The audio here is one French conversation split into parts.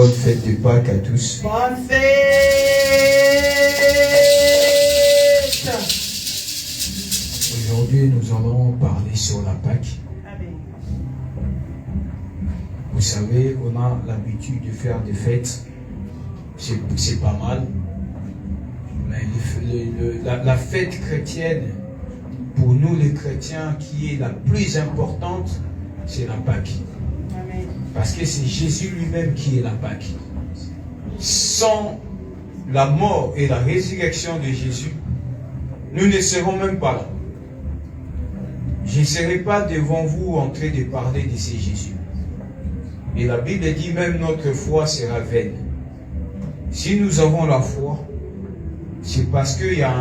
Bonne fête de Pâques à tous. Bonne fête. Aujourd'hui, nous allons parler sur la Pâques. Amen. Vous savez, on a l'habitude de faire des fêtes. C'est pas mal. Mais la fête chrétienne, pour nous les chrétiens, qui est la plus importante, c'est la Pâques. Amen. Parce que c'est Jésus lui-même qui est la Pâques. Sans la mort et la résurrection de Jésus, nous ne serons même pas là. Je ne serai pas devant vous en train de parler de ce Jésus. Et la Bible dit même notre foi sera vaine. Si nous avons la foi, c'est parce qu'il y a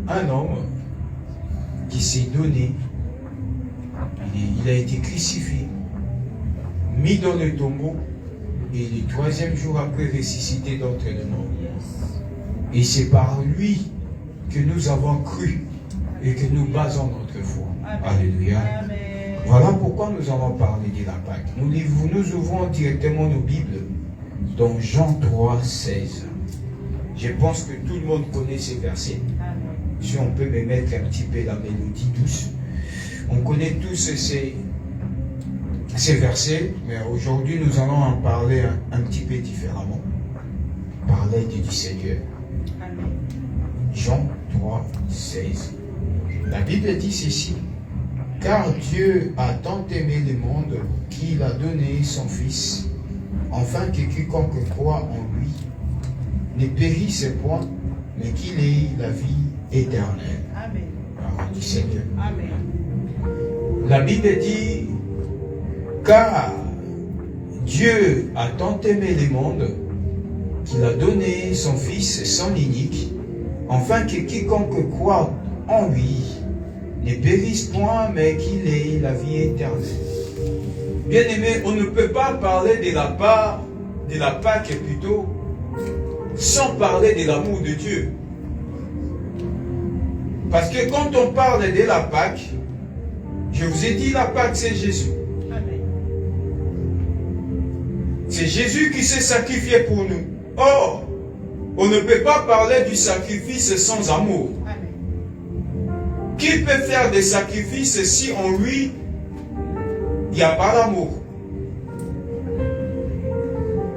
un homme qui s'est donné. Il a été crucifié, mis dans le tombeau, et le troisième jour après ressuscité d'entre les morts. Et c'est par lui que nous avons cru et que nous basons notre foi. Amen. Alléluia. Amen. Voilà pourquoi nous allons parler de la Pâque. Nous ouvrons directement nos Bibles dans Jean 3, 16. Je pense que tout le monde connaît ces versets. Amen. Si on peut me mettre un petit peu la mélodie douce. On connaît tous ces versets, mais aujourd'hui nous allons en parler un petit peu différemment. Parler du Seigneur. Amen. Jean 3, 16. La Bible dit ceci. Car Dieu a tant aimé le monde qu'il a donné son Fils, afin que quiconque croit en lui ne périsse point, mais qu'il ait la vie éternelle. Amen. Parole du Seigneur. Amen. La Bible dit, car Dieu a tant aimé le monde qu'il a donné son Fils sans inique, afin que quiconque croit en lui ne périsse point, mais qu'il ait la vie éternelle. Bien-aimés, on ne peut pas parler de la Pâque plutôt, sans parler de l'amour de Dieu. Parce que quand on parle de la Pâque, je vous ai dit, la Pâque, c'est Jésus. Amen. C'est Jésus qui s'est sacrifié pour nous. Or, on ne peut pas parler du sacrifice sans amour. Amen. Qui peut faire des sacrifices si en lui, il n'y a pas l'amour?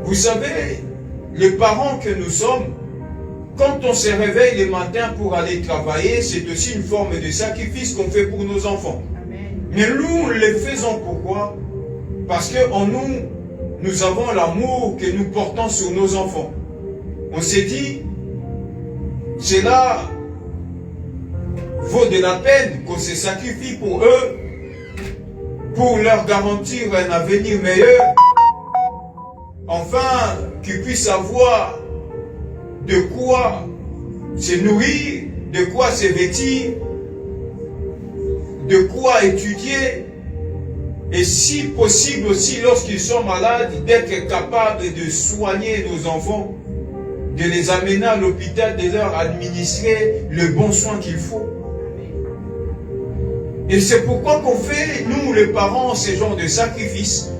Vous savez, les parents que nous sommes, quand on se réveille le matin pour aller travailler, c'est aussi une forme de sacrifice qu'on fait pour nos enfants. Amen. Mais nous le faisons pourquoi? Parce qu'en nous, nous avons l'amour que nous portons sur nos enfants. On s'est dit, cela vaut de la peine qu'on se sacrifie pour eux, pour leur garantir un avenir meilleur, enfin qu'ils puissent avoir de quoi se nourrir, de quoi se vêtir, de quoi étudier, et si possible aussi lorsqu'ils sont malades, d'être capables de soigner nos enfants, de les amener à l'hôpital, de leur administrer le bon soin qu'il faut. Et c'est pourquoi qu'on fait, nous les parents, ce genre de sacrifice.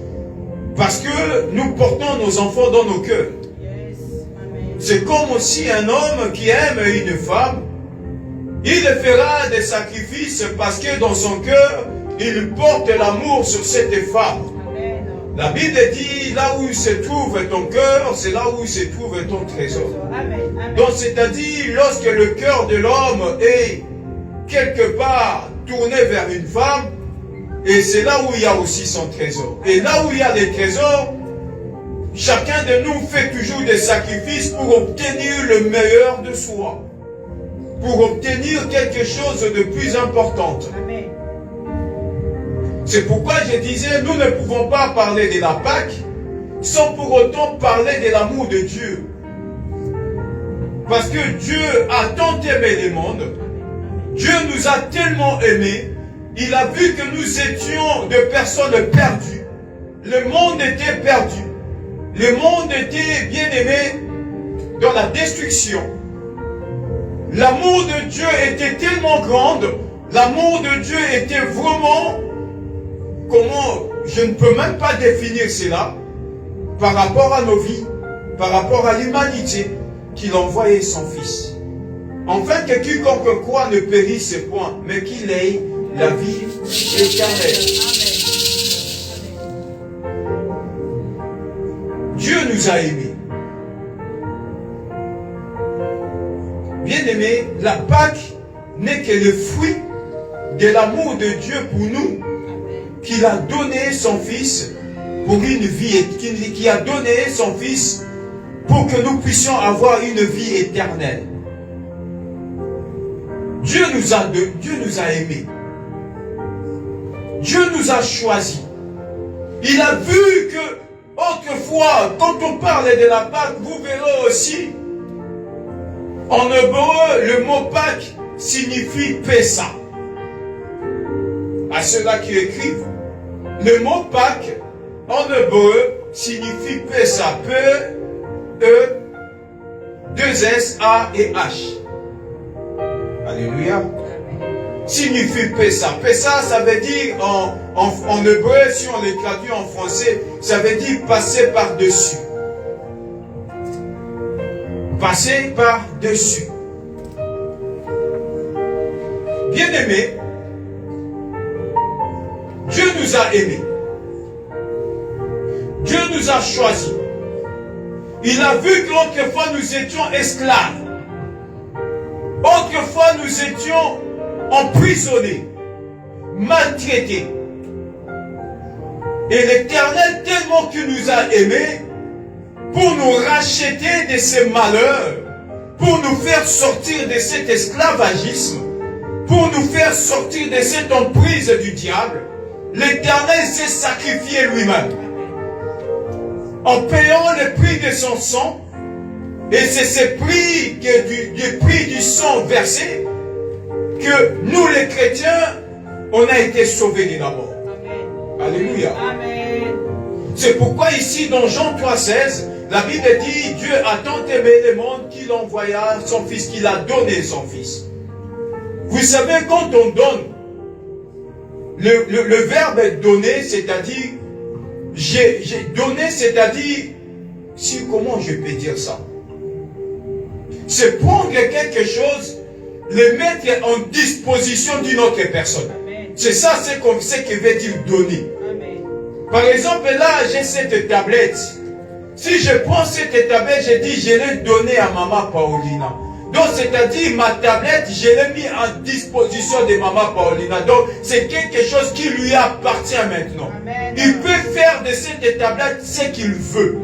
Parce que nous portons nos enfants dans nos cœurs. Yes. Amen. C'est comme aussi un homme qui aime une femme. Il fera des sacrifices parce que dans son cœur, il porte l'amour sur cette femme. Amen. La Bible dit, là où se trouve ton cœur, c'est là où se trouve ton trésor. Amen. Amen. Donc c'est-à-dire, lorsque le cœur de l'homme est quelque part tourné vers une femme, et c'est là où il y a aussi son trésor. Et là où il y a des trésors, chacun de nous fait toujours des sacrifices pour obtenir le meilleur de soi. Pour obtenir quelque chose de plus important. Amen. C'est pourquoi je disais, nous ne pouvons pas parler de la Pâque sans pour autant parler de l'amour de Dieu. Parce que Dieu a tant aimé le monde, Dieu nous a tellement aimés, il a vu que nous étions des personnes perdues. Le monde était perdu. Le monde était bien aimé dans la destruction. L'amour de Dieu était tellement grand, l'amour de Dieu était vraiment, comment, je ne peux même pas définir cela par rapport à nos vies. par rapport à l'humanité qu'il envoyait son Fils. Afin que quiconque croit ne périsse point, mais qu'il ait la vie éternelle. Dieu nous a aimés. Bien-aimés, la Pâque n'est que le fruit de l'amour de Dieu pour nous, qu'il a donné son Fils pour une vie, qui a donné son Fils pour que nous puissions avoir une vie éternelle. Dieu nous a aimés. Dieu nous a choisis. Il a vu que autrefois, quand on parlait de la Pâque, vous verrez aussi, en hébreu, le mot Pâque signifie Pessa. À ceux-là qui écrivent, le mot Pâque, en hébreu, signifie Pessa. P-E-2-S-A-E-H. Alléluia. Signifie Pessa. Pessa, ça veut dire en hébreu, si on le traduit en français, ça veut dire passer par-dessus. Passer par-dessus. Bien-aimés, Dieu nous a aimés. Dieu nous a choisis. Il a vu qu'autrefois nous étions esclaves. Autrefois nous étions emprisonnés, maltraités. Et l'Éternel, tellement qu'il nous a aimés, pour nous racheter de ces malheurs, pour nous faire sortir de cet esclavagisme, pour nous faire sortir de cette emprise du diable, l'Éternel s'est sacrifié lui-même. En payant le prix de son sang, et c'est ce prix, du prix du sang versé, que nous les chrétiens, on a été sauvés de la mort. Amen. Alléluia. Amen. C'est pourquoi ici dans Jean 3,16, la Bible dit, Dieu a tant aimé le monde qu'il envoya son Fils, qu'il a donné son Fils. Vous savez, quand on donne, le verbe donner, c'est-à-dire, j'ai donné, c'est-à-dire, comment je peux dire ça? C'est prendre quelque chose, le mettre en disposition d'une autre personne. C'est ça ce que veut dire donner. Amen. Par exemple, là, j'ai cette tablette. Si je prends cette tablette, je dis, je l'ai donnée à maman Paulina. Donc, c'est-à-dire, ma tablette, je l'ai mis en disposition de maman Paulina. Donc, c'est quelque chose qui lui appartient maintenant. Amen. Il peut faire de cette tablette ce qu'il veut.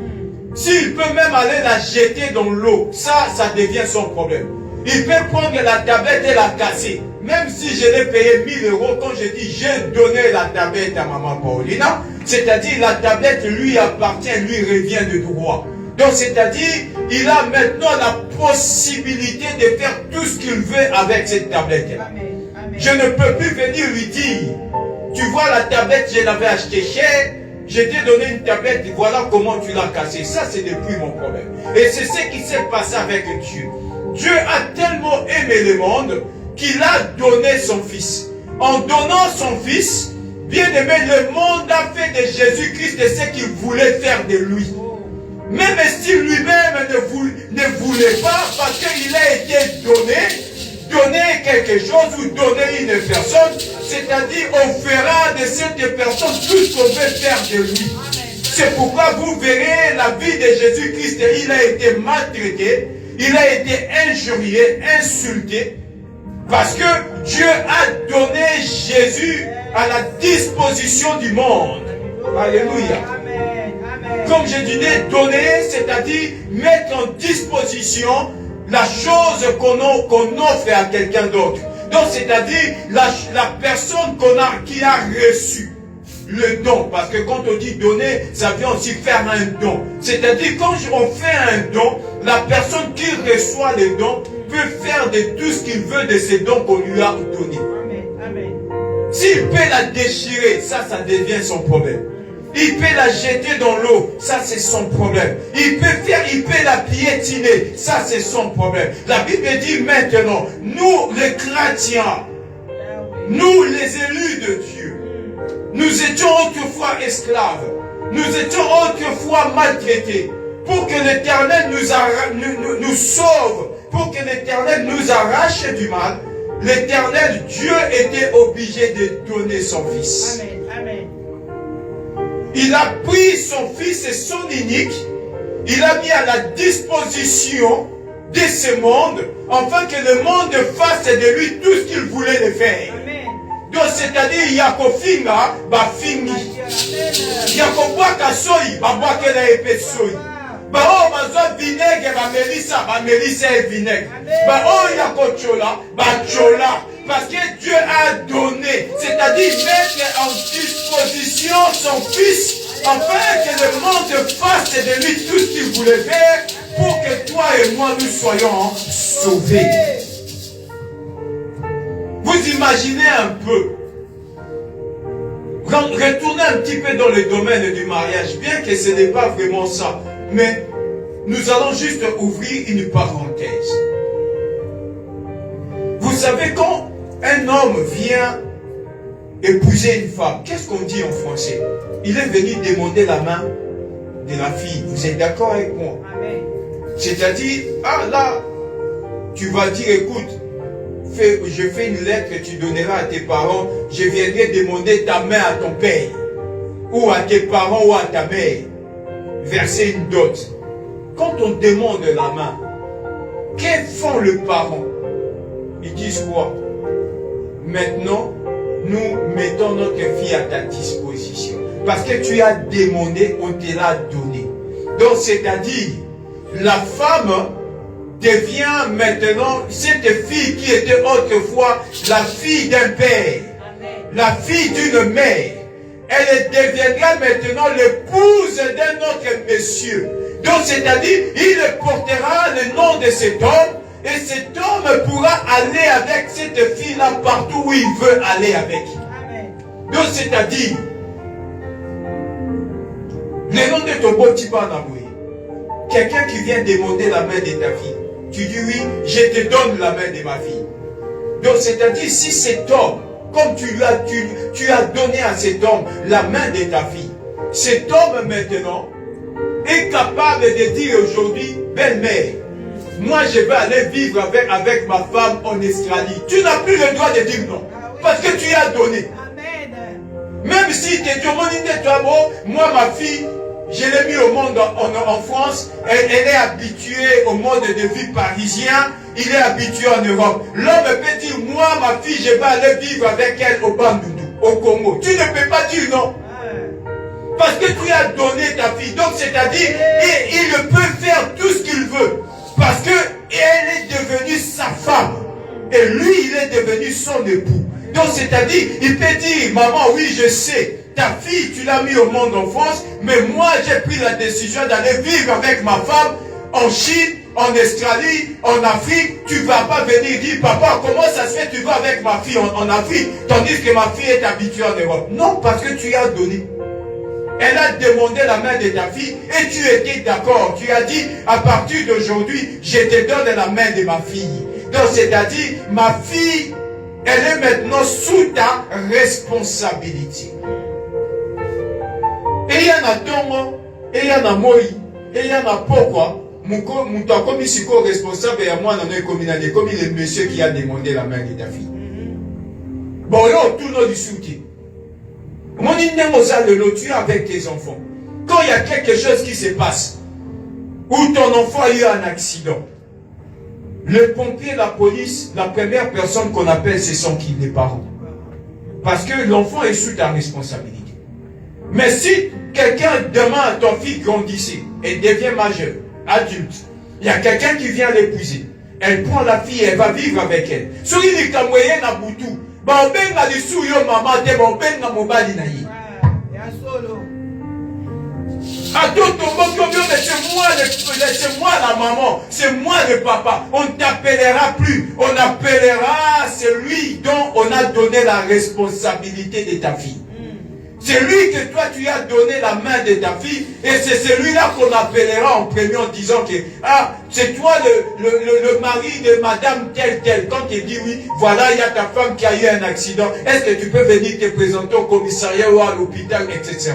S'il peut même aller la jeter dans l'eau, ça devient son problème. Il peut prendre la tablette et la casser. Même si je l'ai payé 1000 €, quand je dis j'ai donné la tablette à maman Paulina, c'est-à-dire la tablette lui appartient, lui revient de droit. Donc c'est-à-dire, il a maintenant la possibilité de faire tout ce qu'il veut avec cette tablette-là. Je ne peux plus venir lui dire, tu vois la tablette, je l'avais achetée cher, je t'ai donné une tablette, voilà comment tu l'as cassée. Ça c'est depuis mon problème. Et c'est ce qui s'est passé avec Dieu. Dieu a tellement aimé le monde qu'il a donné son Fils. En donnant son Fils, bien aimé, le monde a fait de Jésus-Christ ce qu'il voulait faire de lui. Même si lui-même ne voulait pas, parce qu'il a été donné quelque chose ou donné une personne, c'est-à-dire on fera de cette personne tout ce qu'on veut faire de lui. C'est pourquoi vous verrez la vie de Jésus-Christ, il a été maltraité, il a été injurié, insulté, parce que Dieu a donné Jésus à la disposition du monde. Alléluia. Comme je disais, donner, c'est-à-dire mettre en disposition la chose qu'on offre à quelqu'un d'autre. Donc, c'est-à-dire la personne qui a reçu le don. Parce que quand on dit donner, ça vient aussi faire un don. C'est-à-dire, quand on fait un don, la personne qui reçoit le don peut faire de tout ce qu'il veut de ces dons qu'on lui a donnés. S'il peut la déchirer, ça devient son problème. Il peut la jeter dans l'eau, ça c'est son problème. Il peut la piétiner, ça c'est son problème. La Bible dit maintenant, nous les chrétiens, nous les élus de Dieu, nous étions autrefois esclaves, nous étions autrefois maltraités. pour que l'Éternel nous sauve, pour que l'Éternel nous arrache du mal, l'Éternel Dieu était obligé de donner son Fils. Amen. Amen. Il a pris son Fils et son unique, il a mis à la disposition de ce monde, afin que le monde fasse de lui tout ce qu'il voulait le faire. Amen. Donc c'est-à-dire, il y a qu'au finga, bah fini. Il y a qu'au bois qu'à soy, bah bois qu'elle a épée de soy. Bah oh, bah zo vinaigre, bah mélissa et vinaigre. Bah oh, il y a qu'au chola, bah chola. Parce que Dieu a donné, c'est-à-dire mettre en disposition son Fils, afin que le monde fasse de lui tout ce qu'il voulait faire, pour que toi et moi nous soyons sauvés. Vous imaginez un peu, retournez un petit peu dans le domaine du mariage, bien que ce n'est pas vraiment ça, mais nous allons juste ouvrir une parenthèse. Vous savez, quand un homme vient épouser une femme, qu'est-ce qu'on dit en français? Il est venu demander la main de la fille. Vous êtes d'accord avec moi? Amen. C'est-à-dire, ah là, tu vas dire, écoute, je fais une lettre que tu donneras à tes parents, je viendrai demander ta main à ton père, ou à tes parents, ou à ta mère, verser une dot. Quand on demande la main, que font les parents? Ils disent quoi? Maintenant, nous mettons notre fille à ta disposition. Parce que tu as demandé, on te l'a donné. Donc, c'est-à-dire, la femme devient maintenant cette fille qui était autrefois la fille d'un père, la fille d'une mère. Elle deviendra maintenant l'épouse d'un autre monsieur. Donc, c'est-à-dire, il portera le nom de cet homme, et cet homme pourra aller avec cette fille-là partout où il veut aller avec. Amen. Donc, c'est-à-dire, le nom de ton beau petit panaboué, quelqu'un qui vient demander la main de ta fille, tu dis oui, je te donne la main de ma fille. Donc, c'est-à-dire, si cet homme, comme tu as donné à cet homme la main de ta fille, cet homme maintenant est capable de dire aujourd'hui, belle-mère, moi je vais aller vivre avec ma femme en Australie. Tu n'as plus le droit de dire non. Parce que tu as donné. Amen. Même si tu es moi ma fille, je l'ai mis au monde en France, elle est habituée au mode de vie parisien, il est habitué en Europe. L'homme peut dire, moi ma fille, je vais aller vivre avec elle au Bandundu, au Congo. Tu ne peux pas dire non. Parce que tu as donné ta fille. Donc c'est-à-dire, il peut faire tout ce qu'il veut. Parce que elle est devenue sa femme. Et lui, il est devenu son époux. Donc c'est-à-dire, il peut dire, maman, oui, je sais. Ta fille, tu l'as mis au monde en France, mais moi, j'ai pris la décision d'aller vivre avec ma femme en Chine, en Australie, en Afrique. Tu ne vas pas venir dire, papa, comment ça se fait que tu vas avec ma fille en Afrique, tandis que ma fille est habituée en Europe? Non, parce que tu as donné. Elle a demandé la main de ta fille et tu étais d'accord. Tu as dit, à partir d'aujourd'hui, je te donne la main de ma fille. Donc, c'est-à-dire, ma fille, elle est maintenant sous ta responsabilité. Et il y en a tongo, et il y en a moi, et il y en a pourquoi. Mon comme ici, responsable, et à moi, on a comme le monsieur qui a demandé la main de ta fille. Bon, là, tout le monde soutient. Mon tu es avec tes enfants. Quand il y a quelque chose qui se passe, où ton enfant a eu un accident, le pompier, la police, la première personne qu'on appelle, ce sont qui? Les parents. Parce que l'enfant est sous ta responsabilité. Mais si quelqu'un demande à ton fils grandissait et devient majeur, adulte, il y a quelqu'un qui vient l'épouser. Elle prend la fille, elle va vivre avec elle. Sur il est comme na boutou. Ba benga li su yo mama te ba benga mobali na yi. Ya solo. C'est moi la maman, c'est moi le papa. On ne t'appellera plus, on appellera celui dont on a donné la responsabilité de ta fille. C'est lui que toi tu as donné la main de ta fille et c'est celui-là qu'on appellera en premier en disant que ah, c'est toi le mari de madame telle. Quand il dit oui, voilà, il y a ta femme qui a eu un accident. Est-ce que tu peux venir te présenter au commissariat ou à l'hôpital, etc.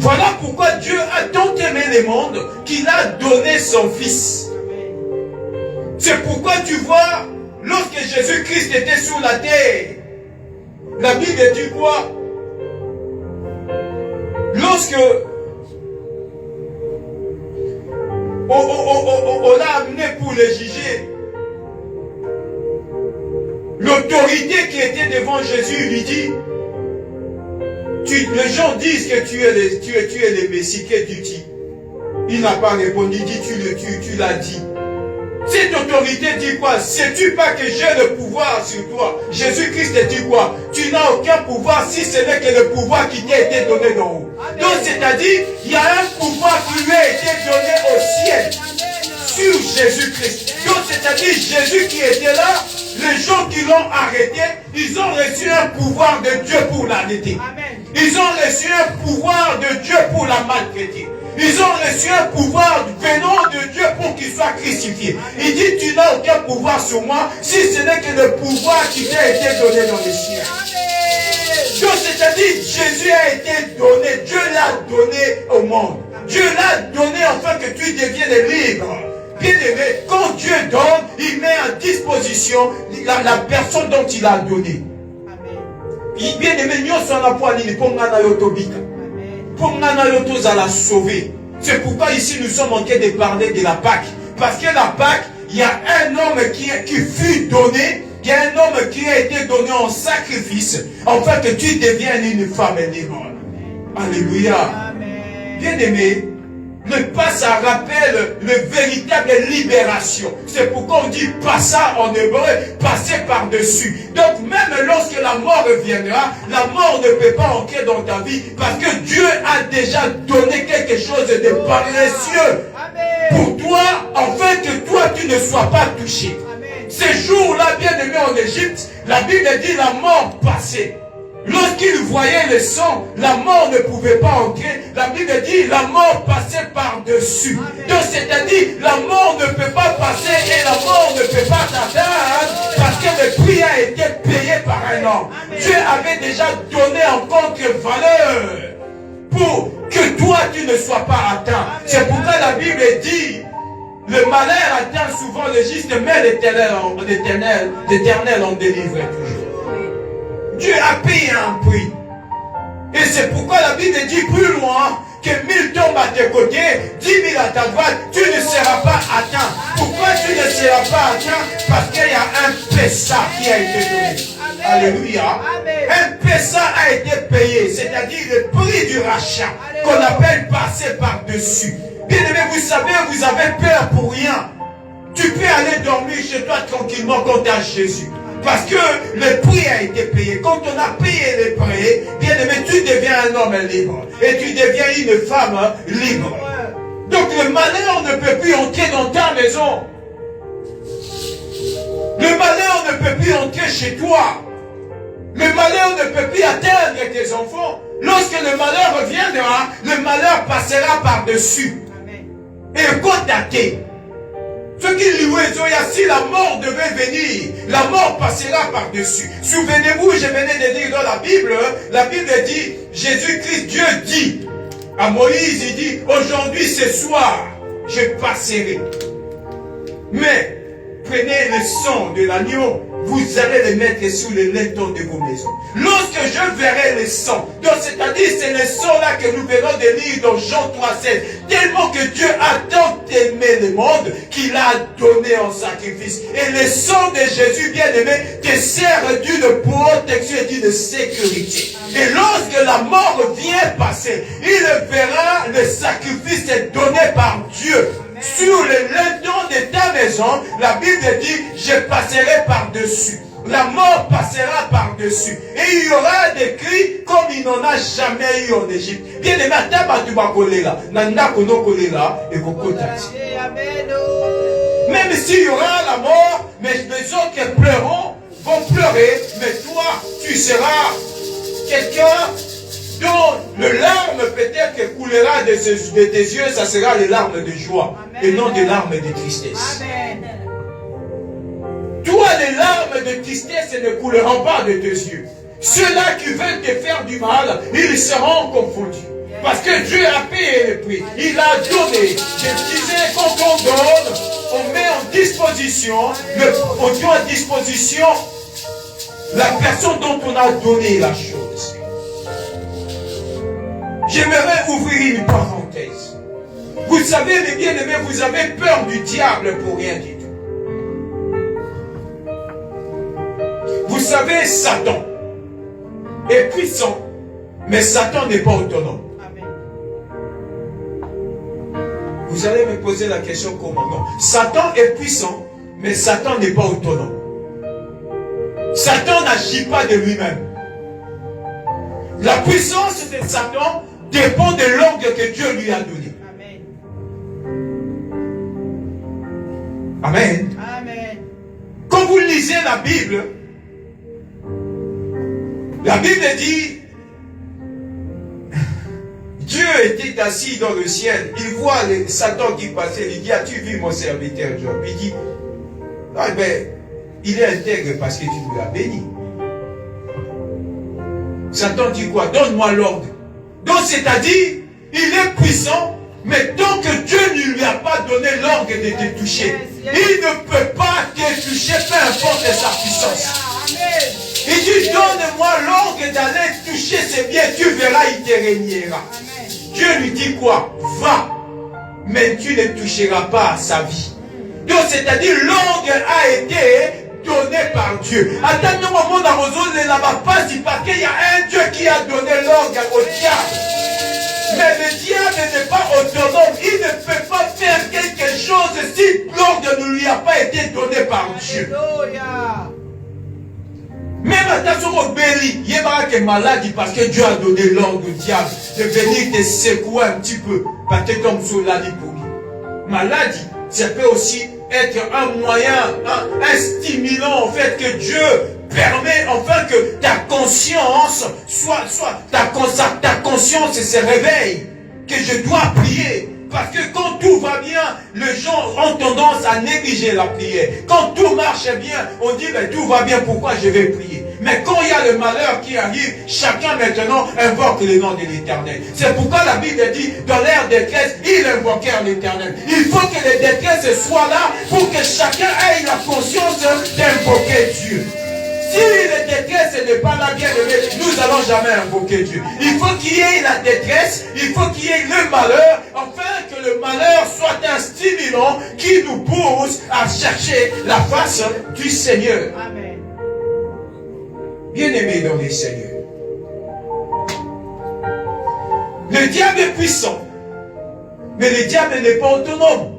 Voilà pourquoi Dieu a tant aimé le monde qu'il a donné son Fils. C'est pourquoi tu vois, lorsque Jésus-Christ était sur la terre, la Bible dit quoi? Lorsque on l'a amené pour le juger, l'autorité qui était devant Jésus lui dit, les gens disent que tu es le Messie, que tu dis. Il n'a pas répondu, il dit tu l'as dit. Cette autorité dit quoi? Sais-tu pas que j'ai le pouvoir sur toi? Jésus-Christ dit quoi? Tu n'as aucun pouvoir si ce n'est que le pouvoir qui t'a été donné d'en haut. Donc c'est-à-dire, il y a un pouvoir qui lui a été donné au ciel sur Jésus-Christ. Donc c'est-à-dire, Jésus qui était là, les gens qui l'ont arrêté, ils ont reçu un pouvoir de Dieu pour l'arrêter. Ils ont reçu un pouvoir de Dieu pour la maltraiter. Ils ont reçu un pouvoir venant de Dieu pour qu'il soit crucifié. Il dit, tu n'as aucun pouvoir sur moi si ce n'est que le pouvoir qui t'a été donné dans les cieux. Donc c'est-à-dire, Jésus a été donné, Dieu l'a donné au monde. Dieu l'a donné afin que tu deviennes libre. Bien aimé, quand Dieu donne, il met à disposition la personne dont il a donné. Bien aimé, nous sommes à point pour la sauver. C'est pourquoi ici nous sommes en train de parler de la Pâque. Parce que la Pâque, il y a un homme qui fut donné, il y a un homme qui a été donné en sacrifice, afin que tu deviennes une femme libre. Alléluia. Bien aimé, le pas, ça rappelle le véritable libération. C'est pourquoi on dit passa en hébreu, passer par-dessus. Donc même lorsque la mort reviendra, la mort ne peut pas entrer dans ta vie parce que Dieu a déjà donné quelque chose de précieux pour toi, afin que toi tu ne sois pas touché. Ces jours-là, bien aimé en Égypte, la Bible dit la mort passée. Lorsqu'il voyait le sang, la mort ne pouvait pas entrer. La Bible dit la mort passait par-dessus. Donc c'est-à-dire la mort ne peut pas passer et la mort ne peut pas t'atteindre parce que le prix a été payé par un homme. Dieu avait déjà donné en contre-valeur pour que toi tu ne sois pas atteint. C'est pourquoi la Bible dit le malheur atteint souvent le juste, mais l'Éternel en délivre toujours. Dieu a payé un prix. Et c'est pourquoi la Bible dit plus loin que 1000 tombent à tes côtés, 10 000 à ta droite, tu ne seras pas atteint. Pourquoi tu ne seras pas atteint? Parce qu'il y a un Pessa qui a été donné. Alléluia. Un Pessa a été payé, c'est-à-dire le prix du rachat qu'on appelle passer par-dessus. Bien aimé, vous savez, vous avez peur pour rien. Tu peux aller dormir chez toi tranquillement quand tu as Jésus. Parce que le prix a été payé. Quand on a payé le prix, bien aimé, tu deviens un homme libre. Et tu deviens une femme libre. Donc le malheur ne peut plus entrer dans ta maison. Le malheur ne peut plus entrer chez toi. Le malheur ne peut plus atteindre tes enfants. Lorsque le malheur reviendra, le malheur passera par-dessus. Et contater. Ce qui lui est, si la mort devait venir, la mort passera par-dessus. Souvenez-vous, je venais de dire dans la Bible dit, Jésus-Christ, Dieu dit à Moïse, il dit, aujourd'hui, ce soir, je passerai. Mais, prenez le sang de l'agneau, vous allez le mettre sur les linteaux de vos maisons. Lorsque je verrai le sang, donc c'est-à-dire c'est le sang là que nous venons de lire dans Jean 3,16, tellement que Dieu a tant aimé le monde qu'il a donné en sacrifice. Et le sang de Jésus, bien aimé, te sert d'une protection et d'une sécurité. Et lorsque la mort vient passer, il verra le sacrifice donné par Dieu. Sur le linteau de ta maison, la Bible dit, je passerai par-dessus. La mort passera par-dessus. Et il y aura des cris comme il n'en a jamais eu en Égypte. Bien aimé, même s'il y aura la mort, mais les autres qui pleureront vont pleurer, mais toi, tu seras quelqu'un dont le larme peut-être coulera de tes yeux, ça sera les larmes de joie. Amen. Et non des larmes de tristesse. Amen. Toi, les larmes de tristesse ne couleront pas de tes yeux. Ceux-là qui veulent te faire du mal, ils seront confondus. Parce que Dieu a payé le prix. Il a donné. Je disais, quand on donne, on met en disposition, on met en disposition la personne dont on a donné la chose. J'aimerais ouvrir une parenthèse. Vous savez, les bien-aimés, vous avez peur du diable pour rien du tout. Vous savez, Satan est puissant, mais Satan n'est pas autonome. Amen. Vous allez me poser la question comment? Non. Satan est puissant, mais Satan n'est pas autonome. Satan n'agit pas de lui-même. La puissance de Satan dépend de l'ordre que Dieu lui a donné. Amen. Amen. Amen. Quand vous lisez la Bible dit, Dieu était assis dans le ciel, il voit Satan qui passait, il dit, as-tu vu mon serviteur Job? Il dit, ah ben, il est intègre parce que tu nous l'as béni. Satan dit quoi? Donne-moi l'ordre. Donc c'est-à-dire, il est puissant, mais tant que Dieu ne lui a pas donné l'ordre de te toucher, il ne peut pas te toucher, peu importe sa puissance. Amen. Il dit, donne-moi l'ordre d'aller toucher ses biens, tu verras, il te régnera. Amen. Dieu lui dit quoi? Va, mais tu ne toucheras pas à sa vie. Donc c'est-à-dire, l'ordre a été donné par Dieu. Attends, nous, au monde à Roseau, ne l'a pas dit parce qu'il y a un Dieu qui a donné l'ordre au diable. Mais le diable n'est pas autonome. Il ne peut pas faire quelque chose si l'ordre ne lui a pas été donné par Dieu. Alléluia. Même attention au béli, il y a que maladie parce que Dieu a donné l'ordre au diable de venir te secouer un petit peu. Parce que comme sur la maladie, ça peut aussi être un moyen, un stimulant en fait que Dieu permet enfin que ta conscience ta conscience se réveille, que je dois prier. Parce que quand tout va bien, les gens ont tendance à négliger la prière. Quand tout marche bien, on dit ben, tout va bien, pourquoi je vais prier? Mais quand il y a le malheur qui arrive, chacun maintenant invoque le nom de l'Éternel. C'est pourquoi la Bible dit, dans l'ère de détresse, ils invoquèrent l'Éternel. Il faut que les détresses soient là pour que chacun ait la conscience d'invoquer Dieu. Si la détresse n'est pas là, bien aimé, nous n'allons jamais invoquer Dieu. Il faut qu'il y ait la détresse, il faut qu'il y ait le malheur, afin que le malheur soit un stimulant qui nous pousse à chercher la face du Seigneur. Amen. Bien-aimé dans les Seigneurs, le diable est puissant, mais le diable n'est pas autonome.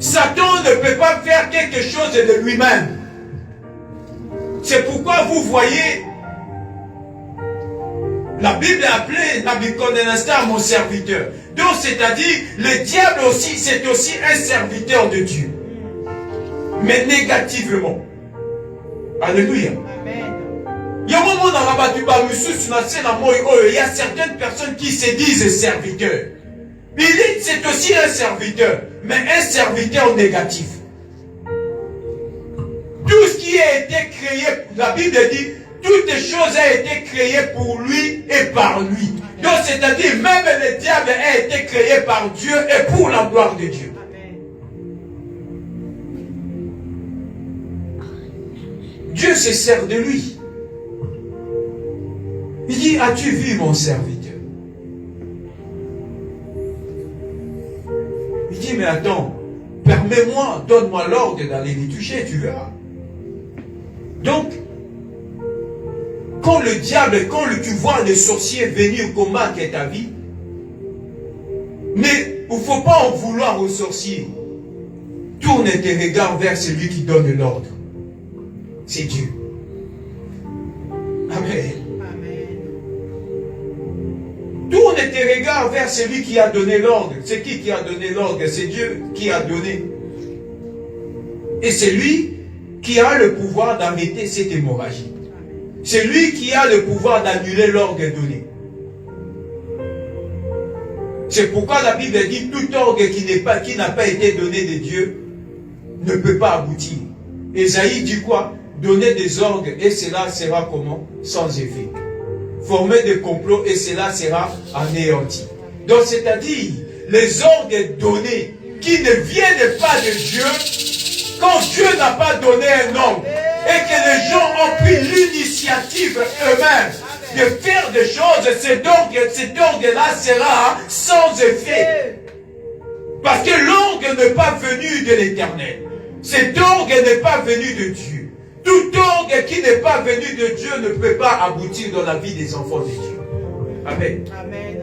Satan ne peut pas faire quelque chose de lui-même. C'est pourquoi vous voyez, la Bible a appelé Nabuchodonosor mon serviteur. Donc c'est-à-dire, le diable aussi, c'est aussi un serviteur de Dieu. Mais négativement. Alléluia. Amen. Il y a un moment dans la batuba, il y a certaines personnes qui se disent serviteurs. C'est aussi un serviteur, mais un serviteur négatif. Tout ce qui a été créé, la Bible dit, toutes choses ont été créées pour lui et par lui. Donc c'est-à-dire, même le diable a été créé par Dieu et pour la gloire de Dieu. Amen. Dieu se sert de lui. Il dit, as-tu vu mon serviteur? Il dit, mais attends, permets-moi, donne-moi l'ordre d'aller les toucher, tu verras. Donc, quand le diable, quand tu vois les sorciers venir combattre ta vie, mais il ne faut pas en vouloir aux sorciers. Tourne tes regards vers celui qui donne l'ordre. C'est Dieu. Amen. Amen. Tourne tes regards vers celui qui a donné l'ordre. C'est qui a donné l'ordre? C'est Dieu qui a donné. Et c'est lui qui a le pouvoir d'arrêter cette hémorragie. C'est lui qui a le pouvoir d'annuler l'ordre donné. C'est pourquoi la Bible dit tout ordre qui n'a pas été donné de Dieu ne peut pas aboutir. Ésaïe dit quoi? Donner des ordres et cela sera comment? Sans effet. former des complots et cela sera anéanti. Donc c'est-à-dire, les ordres donnés qui ne viennent pas de Dieu, quand Dieu n'a pas donné un ordre et que les gens ont pris l'initiative eux-mêmes de faire des choses, cet ordre-là sera sans effet. Parce que l'ordre n'est pas venu de l'Éternel. Cet ordre n'est pas venu de Dieu. Tout ordre qui n'est pas venu de Dieu ne peut pas aboutir dans la vie des enfants de Dieu. Amen. Amen.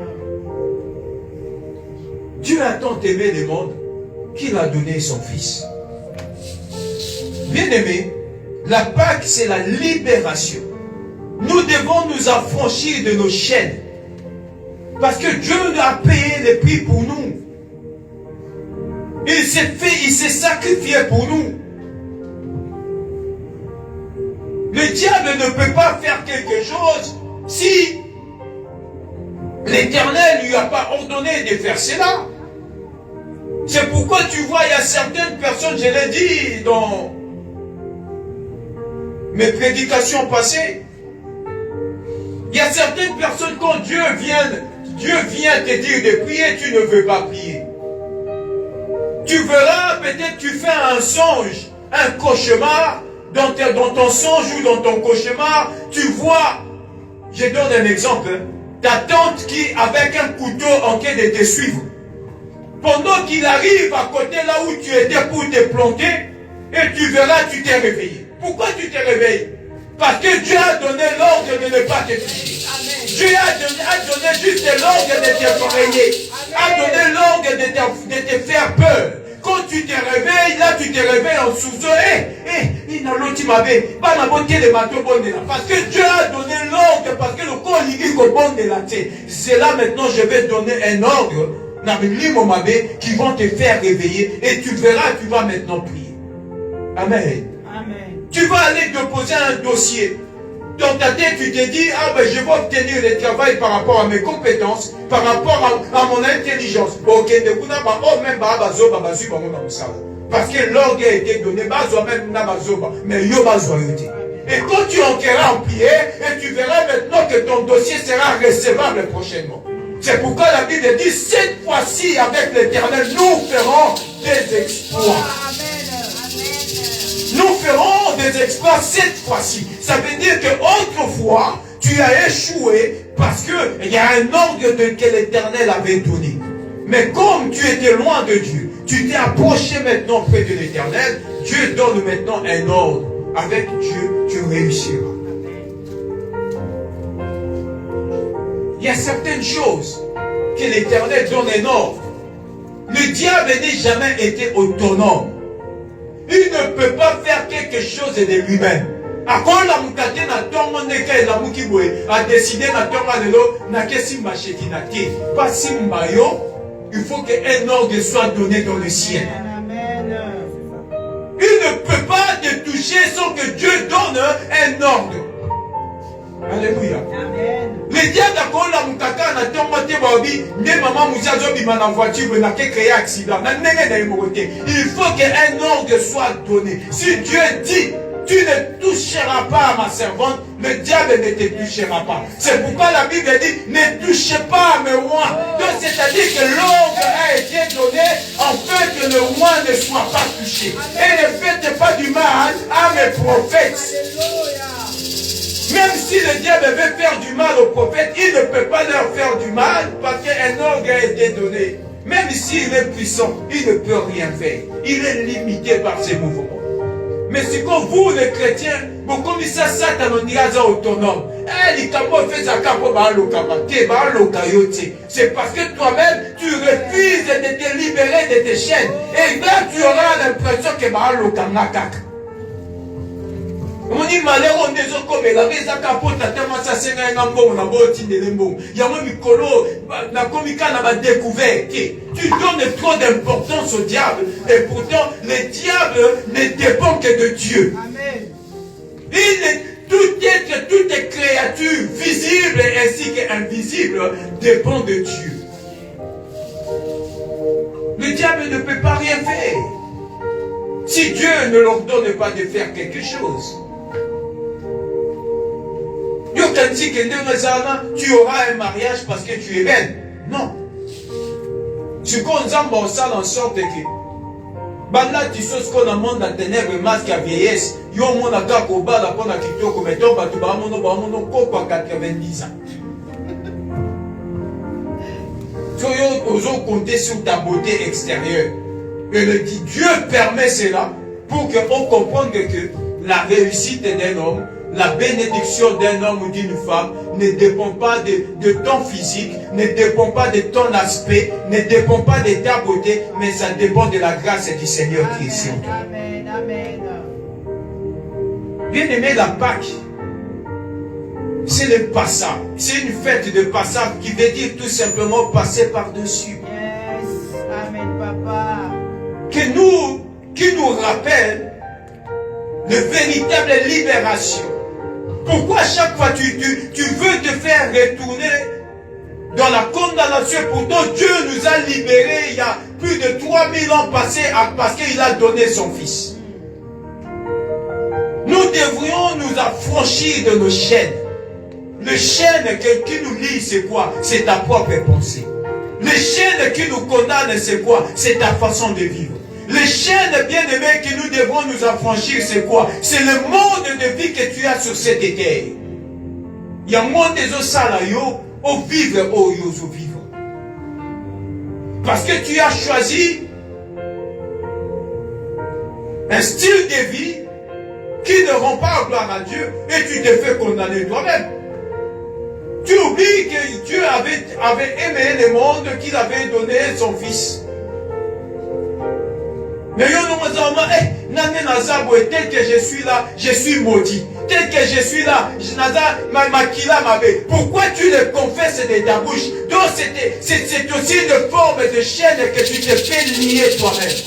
Dieu a tant aimé le monde qu'il a donné son Fils. Bien-aimé, la Pâque, c'est la libération. Nous devons nous affranchir de nos chaînes. Parce que Dieu a payé le prix pour nous. Il s'est sacrifié pour nous. Le diable ne peut pas faire quelque chose si l'Éternel ne lui a pas ordonné de faire cela. C'est pourquoi tu vois, il y a certaines personnes, je l'ai dit dans mes prédications passées, il y a certaines personnes, quand Dieu vient te dire de prier, tu ne veux pas prier. Tu verras, peut-être tu fais un songe, un cauchemar, dans ton songe ou dans ton cauchemar, tu vois, je donne un exemple, ta tante qui, avec un couteau, en train de te suivre. Pendant qu'il arrive à côté là où tu étais pour te planter, et tu verras, tu t'es réveillé. Pourquoi tu t'es réveillé? Parce que Dieu a donné l'ordre de ne pas te tuer. Dieu a donné juste l'ordre de te réveiller. A donné l'ordre de te faire peur. Quand tu te réveilles, là tu te réveilles en sous-sol. Parce que Dieu a donné l'ordre, parce que le corps dit qu'au bon de la tête. C'est là maintenant je vais donner un ordre qui vont te faire réveiller et tu verras, tu vas maintenant prier. Amen. Amen. Tu vas aller déposer un dossier. Dans ta tête, tu te dis, ah ben je vais obtenir le travail par rapport à mes compétences, par rapport à mon intelligence. Parce que l'ordre a été donné, mais et quand tu entreras en prière, et tu verras maintenant que ton dossier sera recevable prochainement. C'est pourquoi la Bible dit, cette fois-ci, avec l'Éternel, nous ferons des exploits. Nous ferons des exploits cette fois-ci. Ça veut dire que autrefois, tu as échoué parce qu'il y a un ordre que l'Éternel avait donné. Mais comme tu étais loin de Dieu, tu t'es approché maintenant près de l'Éternel, Dieu donne maintenant un ordre. Avec Dieu, tu réussiras. Il y a certaines choses que l'Éternel donne un ordre. Le diable n'est jamais été autonome. Il ne peut pas faire quelque chose de lui-même. A décidé il faut qu'un ordre soit donné dans le ciel. Il ne peut pas te toucher sans que Dieu donne un ordre. Alléluia. Le diable il faut qu'un ordre soit donné. Si Dieu dit, tu ne toucheras pas à ma servante, le diable ne te touchera pas. C'est pourquoi la Bible dit, ne touchez pas à mes rois. Donc c'est-à-dire que l'ordre a été donné afin que le roi ne soit pas touché. Et ne faites pas du mal à mes prophètes. Même si le diable veut faire du mal aux prophètes, il ne peut pas leur faire du mal parce qu'un ordre a été donné. Même s'il est puissant, il ne peut rien faire. Il est limité par ses mouvements. Mais c'est comme vous, les chrétiens, vous connaissez Satan, on dit autonome. C'est parce que toi-même, tu refuses de te libérer de tes chaînes. Et là, tu auras l'impression que c'est on dit malheur on des autres comme la raison capota tellement ça c'est un ambon na boti de lembo yango mikolo na komika na ba découvert tu donnes trop d'importance au diable et pourtant le diable ne dépend que de Dieu. Amen. Toute créature visible ainsi qu'invisible dépend de Dieu. Le diable ne peut pas rien faire si Dieu ne leur donne pas de faire quelque chose. t'a dit que tu auras un mariage parce que tu es belle. Non. Tu connais ça en sorte que banda tu sais ce qu'on a monde dans ténèbres masque à vieillesse. Yo mon aka ko bala pona kitoko meto ba tu ba mono ko 90 ans. Tu oses compter sur ta beauté extérieure. Et le dit Dieu permet cela pour qu'on comprenne que la réussite d'un homme, la bénédiction d'un homme ou d'une femme ne dépend pas de ton physique, ne dépend pas de ton aspect, ne dépend pas de ta beauté, mais ça dépend de la grâce du Seigneur qui est sur toi. Amen, amen. Bien aimé, la Pâque, c'est le passage. C'est une fête de passage qui veut dire tout simplement passer par-dessus. Yes, amen, papa. Qui nous rappelle de véritable libération. Pourquoi chaque fois tu veux te faire retourner dans la condamnation? Pourtant Dieu nous a libérés il y a plus de 3000 ans passés parce qu'il a donné son Fils. Nous devrions nous affranchir de nos chaînes. Le chaîne qui nous lie, c'est quoi? C'est ta propre pensée. Le chaîne qui nous condamne, c'est quoi? C'est ta façon de vivre. Les chaînes bien-aimées que nous devons nous affranchir, c'est quoi? C'est le mode de vie que tu as sur cette terre. Il y a moins des salaires au vivre, au vivre. Parce que tu as choisi un style de vie qui ne rend pas gloire à Dieu et tu te fais condamner toi-même. Tu oublies que Dieu avait aimé le monde, qu'il avait donné son Fils. Mais tel que je suis là, je suis maudit. Tel que je suis là, pourquoi tu le confesses de ta bouche? Donc c'est aussi une forme de chaîne que tu te fais lier toi-même.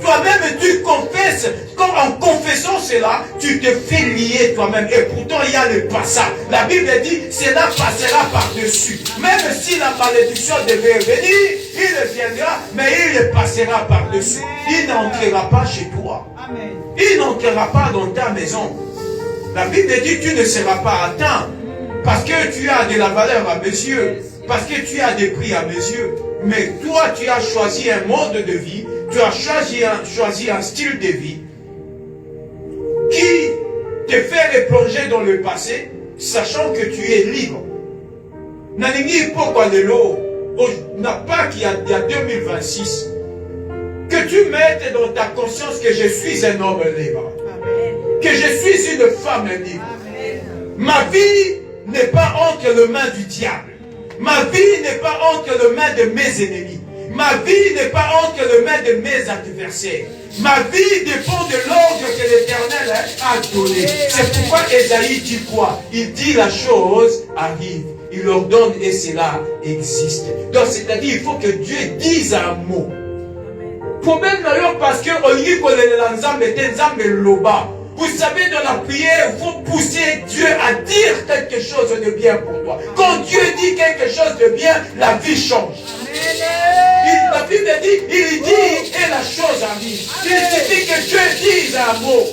Toi-même tu confesses, comme en confessant cela, tu te fais lier toi-même. Et pourtant il y a le passage. La Bible dit, cela passera par-dessus. Même si la malédiction devait venir, il viendra, mais il passera par-dessus. Il n'entrera pas chez toi. Il n'entrera pas dans ta maison. La Bible dit, tu ne seras pas atteint. Parce que tu as de la valeur à mes yeux. Parce que tu as des prix à mes yeux. Mais toi, tu as choisi un mode de vie. Tu as choisi un style de vie qui te fait replonger dans le passé, sachant que tu es libre. Naningi pourquoi le lot n'a pas qu'il y a 2026 que tu mettes dans ta conscience que je suis un homme libre. Amen. Que je suis une femme libre. Amen. Ma vie n'est pas entre les mains du diable. Ma vie n'est pas entre les mains de mes ennemis. Ma vie n'est pas entre les mains de mes adversaires. Ma vie dépend de l'ordre que l'Éternel a donné. C'est pourquoi Ésaïe dit quoi? Il dit la chose arrive. Il leur donne et cela existe. Donc c'est-à-dire il faut que Dieu dise un mot. Problème d'ailleurs parce que vous savez, dans la prière, il faut pousser Dieu à dire quelque chose de bien pour toi. Quand Dieu dit quelque chose de bien, la vie change. La Bible dit, il dit et la chose arrive. Il suffit que Dieu dise un mot.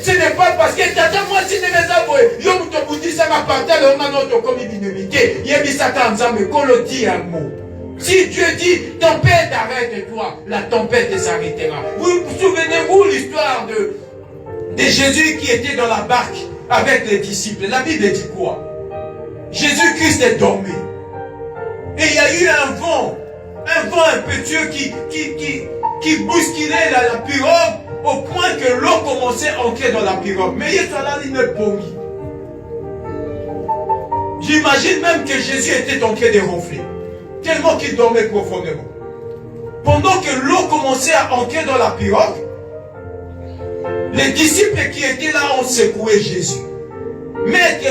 Ce n'est pas parce que tata moi si ne les avoué, yo mutobuti ça m'a partagé on a notre comme binobité. Yebisaka nzambe kolo dit un mot. Si Dieu dit tempête arrête-toi, la tempête s'arrêtera. Vous souvenez-vous l'histoire de Jésus qui était dans la barque avec les disciples? La Bible dit quoi? Jésus-Christ est dormi. Et il y a eu un vent impétueux qui bousculait la pirogue au point que l'eau commençait à entrer dans la pirogue. Mais il y a là une pomme. J'imagine même que Jésus était en train de ronfler, tellement qu'il dormait profondément. Pendant que l'eau commençait à entrer dans la pirogue, les disciples qui étaient là ont secoué Jésus. Maître,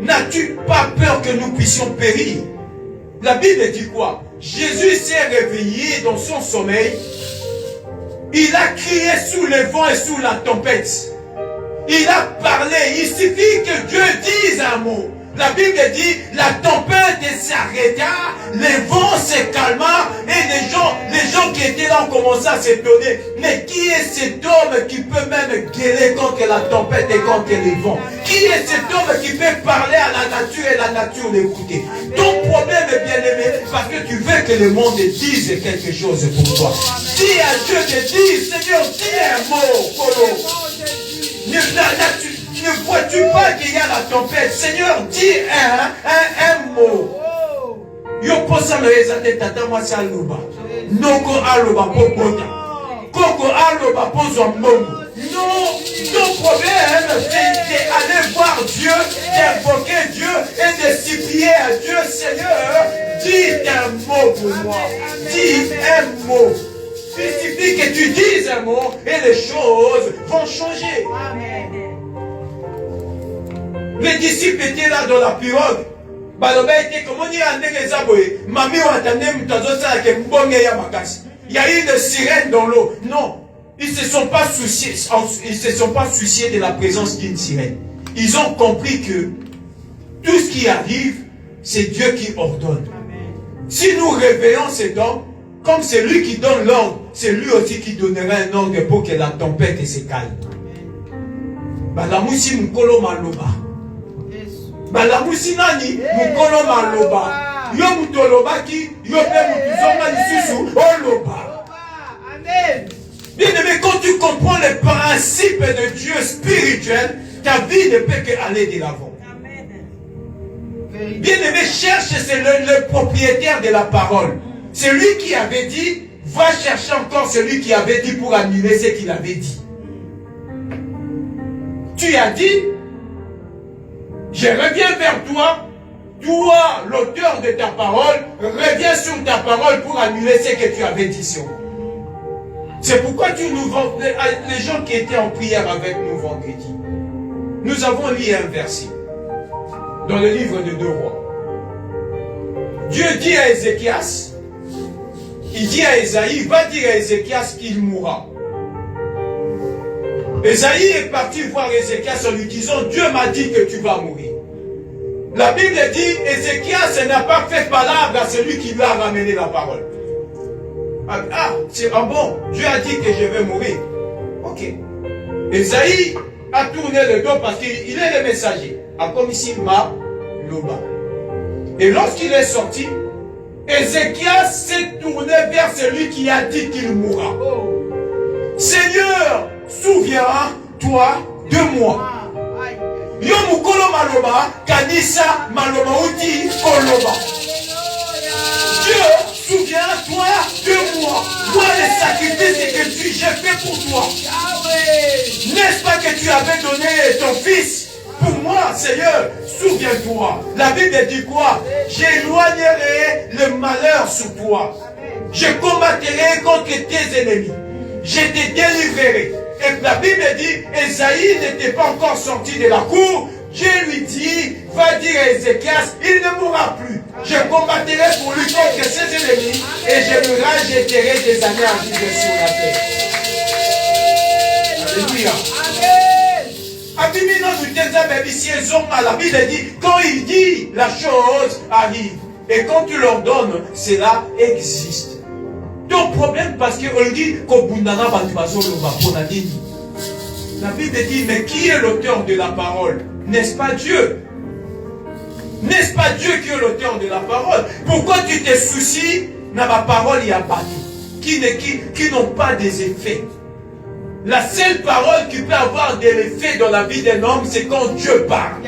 n'as-tu pas peur que nous puissions périr? La Bible dit quoi? Jésus s'est réveillé dans son sommeil. Il a crié sous le vent et sous la tempête. Il a parlé. Il suffit que Dieu dise un mot. La Bible dit, la tempête s'arrêta, les vents se calma, et les gens qui étaient là ont commencé à s'étonner. Mais qui est cet homme qui peut même gueuler quand il y a la tempête et quand il y a les vents? Qui est cet homme qui peut parler à la nature et la nature l'écouter? Ton problème est bien aimé, parce que tu veux que le monde dise quelque chose pour toi. Dis à Dieu de dire, Seigneur, dis un mot, Polo. Ne vois-tu pas qu'il y a la tempête? Seigneur, dis un mot. Yo posa me tata mwasi aloba. Noko aloba popota. Koko aloba pozo mbongo. Non, ton problème, c'est d'aller voir Dieu, d'invoquer Dieu et de supplier à Dieu, Seigneur, dis un mot pour moi. Dis un mot. Il suffit que tu dises un mot et les choses vont changer. Amen. Les disciples étaient là dans la pirogue. Il y a eu une sirène dans l'eau. Non, ils ne se sont pas souciés de la présence d'une sirène. Ils ont compris que tout ce qui arrive, c'est Dieu qui ordonne. Si nous réveillons cet homme, comme c'est lui qui donne l'ordre, c'est lui aussi qui donnera un ordre pour que la tempête se calme. Balamusi mukolo maloba. Balamusi nani mukolo maloba. Yo mutolobaki, yo pe mutuzonga lisusu oloba. Amen. Bien aimé, quand tu comprends les principes de Dieu spirituel, ta vie ne peut qu'aller de l'avant. Bien aimé, cherche, c'est le propriétaire de la parole. C'est lui qui avait dit, va chercher encore celui qui avait dit pour annuler ce qu'il avait dit. Tu as dit, je reviens vers toi, toi, l'auteur de ta parole, reviens sur ta parole pour annuler ce que tu avais dit sur moi. C'est pourquoi les gens qui étaient en prière avec nous vendredi, nous avons lu un verset dans le livre de 2 Rois. Dieu dit à Ézéchias, il dit à Esaïe, va dire à Ézéchias qu'il mourra. Esaïe est parti voir Ézéchias en lui disant, Dieu m'a dit que tu vas mourir. La Bible dit, Ézéchias n'a pas fait palabre à celui qui lui a ramené la parole. Ah, c'est bon, Dieu a dit que je vais mourir. Ok. Esaïe a tourné le dos parce qu'il est le messager. A comme ici, ma loba. Et lorsqu'il est sorti, Ézéchias s'est tourné vers celui qui a dit qu'il mourra. Seigneur, souviens-toi de moi. Yo mukolo maloba, kanisa maloba uti koloba. Dieu, souviens-toi de moi. Moi, les sacrifices que j'ai fait pour toi. N'est-ce pas que tu avais donné ton fils pour moi, Seigneur? Souviens-toi. La Bible dit quoi? J'éloignerai le malheur sur toi. Je combattrai contre tes ennemis. Je te délivrerai. Et la Bible dit, Esaïe n'était pas encore sorti de la cour. Dieu lui dit, va dire à Ézéchias, il ne mourra plus. Je combattrai pour lui contre ses ennemis et je me rajouterai des années à vivre sur la terre. Alléluia. La Bible dit, quand il dit, la chose arrive. Et quand tu leur donnes, cela existe. Ton problème, parce qu'on dit la Bible dit, mais qui est l'auteur de la parole? N'est-ce pas Dieu? N'est-ce pas Dieu qui est l'auteur de la parole? Pourquoi tu te soucies dans ma parole, il y a pas qui n'ont pas des effets? La seule parole qui peut avoir des effets dans la vie d'un homme, c'est quand Dieu parle.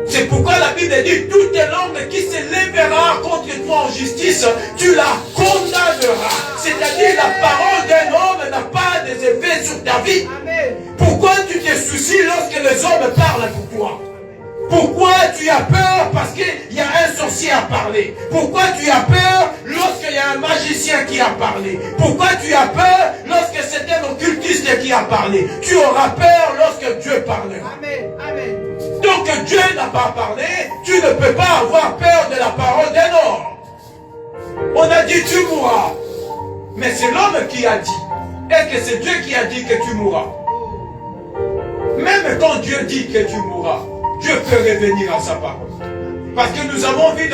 C'est pourquoi la Bible dit, toute langue qui se lèvera contre toi en justice, tu la condamneras. C'est-à-dire la parole d'un homme n'a pas des effets sur ta vie. Pourquoi tu te soucies lorsque les hommes parlent pour toi? Pourquoi tu as peur parce qu'il y a un sorcier à parler? Pourquoi tu as peur lorsqu'il y a un magicien qui a parlé? Pourquoi tu as peur lorsque c'est un occultiste qui a parlé? Tu auras peur lorsque Dieu parlera. Amen. Donc Dieu n'a pas parlé, tu ne peux pas avoir peur de la parole d'un homme. On a dit tu mourras. Mais c'est l'homme qui a dit. Est-ce que c'est Dieu qui a dit que tu mourras? Même Même quand Dieu dit que tu mourras, Dieu peut revenir à sa parole. Parce que nous avons vu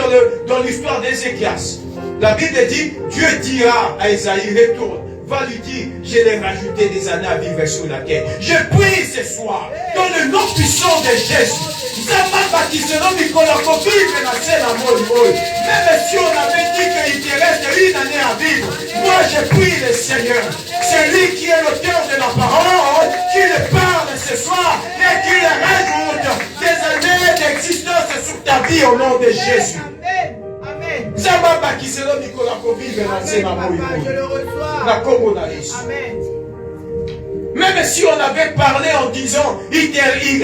dans l'histoire d'Ézéchias. La Bible dit, Dieu dira à Esaïe, retourne, va lui dire, je l'ai rajouté des années à vivre sur la terre. Je prie ce soir, dans le nom puissant de Jésus. Même si on avait dit qu'il te reste une année à vivre, moi je prie le Seigneur, celui qui est l'auteur de la parole, qui le parle ce soir et qui le rajoute des années d'existence sur ta vie au nom de Jésus. Amen. Je le reçois. Amen. Même si on avait parlé en disant, il